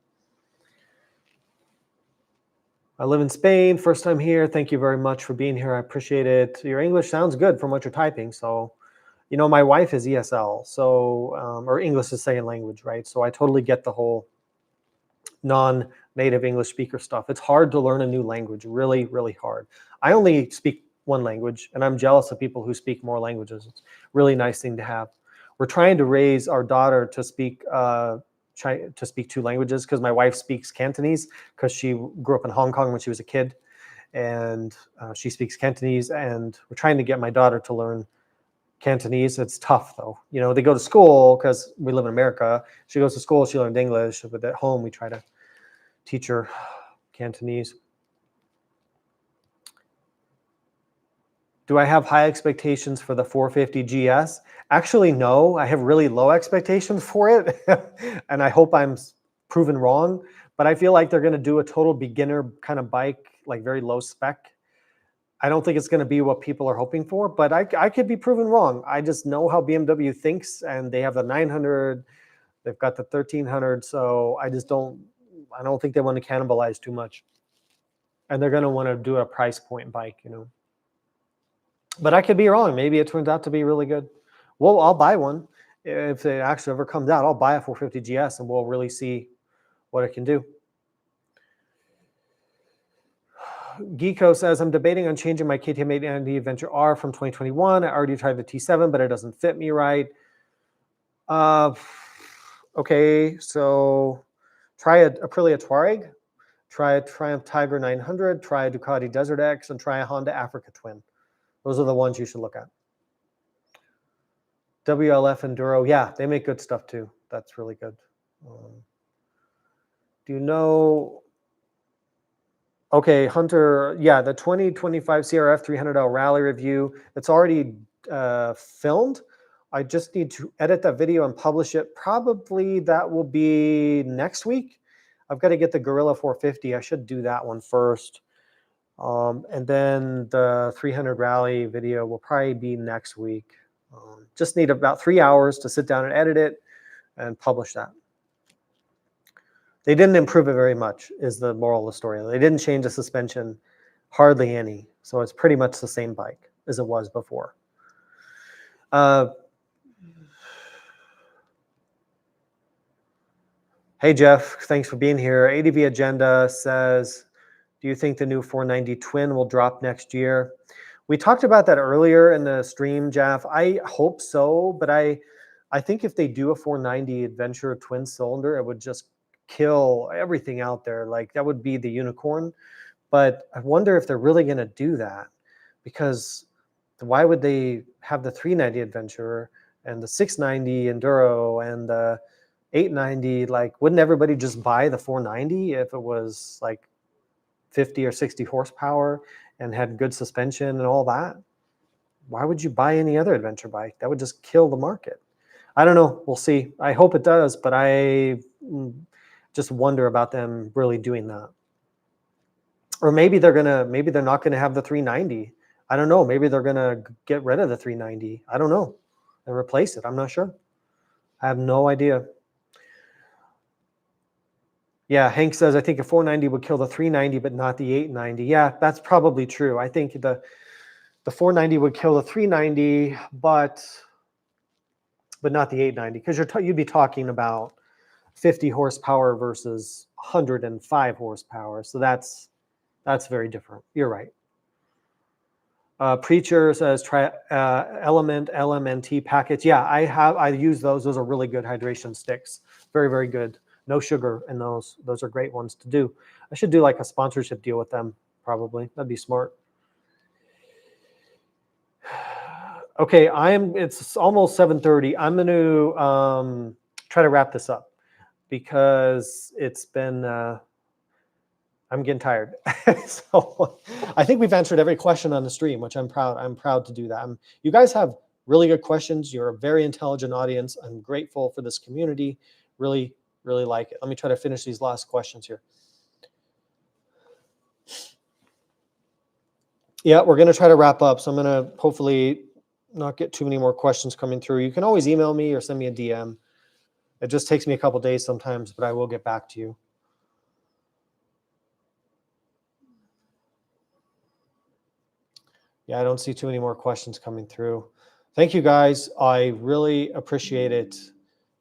I live in Spain, first time here. Thank you very much for being here. I appreciate it. Your English sounds good from what you're typing. So, you know, my wife is ESL, so or English is second language, right? So I totally get the whole non-native English speaker stuff. It's hard to learn a new language, really, really hard. I only speak one language, and I'm jealous of people who speak more languages. It's a really nice thing to have. We're trying to raise our daughter to speak two languages, because my wife speaks Cantonese because she grew up in Hong Kong when she was a kid, and she speaks Cantonese, and we're trying to get my daughter to learn Cantonese. It's tough though. You know, they go to school because we live in America. She goes to school, she learned English, but at home we try to teach her Cantonese. Do I have high expectations for the 450 GS? Actually, no. I have really low expectations for it, and I hope I'm proven wrong. But I feel like they're going to do a total beginner kind of bike, like very low spec. I don't think it's going to be what people are hoping for, but I could be proven wrong. I just know how BMW thinks, and they have the 900, they've got the 1300, so I don't think they want to cannibalize too much. And they're going to want to do a price point bike, you know. But I could be wrong. Maybe it turns out to be really good. Well, I'll buy one. If it actually ever comes out, I'll buy a 450 GS and we'll really see what it can do. Geeko says, I'm debating on changing my KTM 890 Adventure R from 2021. I already tried the T7, but it doesn't fit me right. Okay, so try a Aprilia Touareg, try a Triumph Tiger 900, try a Ducati Desert X, and try a Honda Africa Twin. Those are the ones you should look at. WLF Enduro, yeah, they make good stuff too. That's really good. Do you know? Okay, Hunter, yeah, the 2025 CRF 300L Rally review, it's already filmed. I just need to edit that video and publish it. Probably that will be next week. I've got to get the Gorilla 450. I should do that one first. And then the 300 Rally video will probably be next week. Just need about 3 hours to sit down and edit it and publish that. They didn't improve it very much, is the moral of the story. They didn't change the suspension, hardly any. So it's pretty much the same bike as it was before. Hey, Jeff, thanks for being here. ADV Agenda says, do you think the new 490 Twin will drop next year? We talked about that earlier in the stream, Jeff. I hope so, but I think if they do a 490 Adventure twin cylinder, it would just kill everything out there. Like, that would be the unicorn. But I wonder if they're really going to do that, because why would they have the 390 Adventure and the 690 Enduro and the 890? Like, wouldn't everybody just buy the 490 if it was like 50 or 60 horsepower and had good suspension and all that? Why would you buy any other adventure bike? That would just kill the market. I don't know. We'll see. I hope it does, but I just wonder about them really doing that. Or maybe they're not gonna have the 390. I don't know. Maybe they're gonna get rid of the 390. I don't know, and replace it. I'm not sure. I have no idea. Yeah, Hank says, I think a 490 would kill the 390, but not the 890. Yeah, that's probably true. I think the 490 would kill the 390, but not the 890, because you'd be talking about 50 horsepower versus 105 horsepower. So that's very different. You're right. Preacher says, try Element LMNT packets. Yeah, I use those. Those are really good hydration sticks. Very, very good. No sugar in those. Those are great ones to do. I should do like a sponsorship deal with them, probably. That'd be smart. Okay, it's almost 7:30. I'm going to try to wrap this up, because it's been, I'm getting tired. So I think we've answered every question on the stream, which I'm proud to do that. You guys have really good questions. You're a very intelligent audience. I'm grateful for this community. Really, really like it. Let me try to finish these last questions here. Yeah, we're going to try to wrap up. So I'm going to hopefully not get too many more questions coming through. You can always email me or send me a DM. It just takes me a couple days sometimes, but I will get back to you. Yeah, I don't see too many more questions coming through. Thank you, guys. I really appreciate it.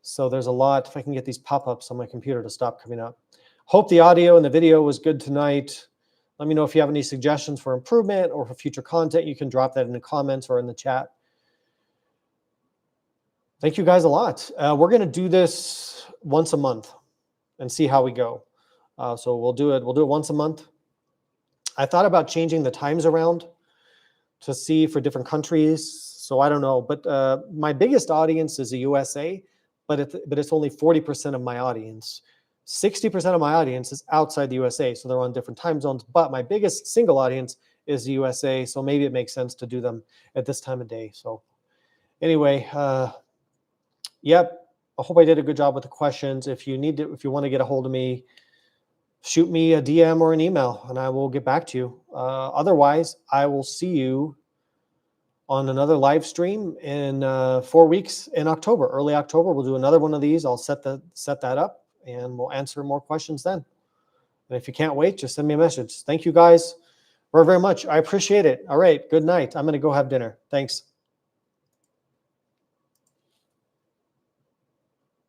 So there's a lot. If I can get these pop-ups on my computer to stop coming up. Hope the audio and the video was good tonight. Let me know if you have any suggestions for improvement or for future content. You can drop that in the comments or in the chat. Thank you guys a lot. We're going to do this once a month and see how we go. So we'll do it once a month. I thought about changing the times around to see for different countries. So I don't know, but my biggest audience is the USA, but it's only 40% of my audience. 60% of my audience is outside the USA, so they're on different time zones. But my biggest single audience is the USA, so maybe it makes sense to do them at this time of day. So anyway, yep. I hope I did a good job with the questions. If you want to get a hold of me, shoot me a DM or an email, and I will get back to you. Otherwise, I will see you on another live stream in 4 weeks in October, early October. We'll do another one of these. I'll set that up, and we'll answer more questions then. And if you can't wait, just send me a message. Thank you guys very, very much. I appreciate it. All right. Good night. I'm going to go have dinner. Thanks.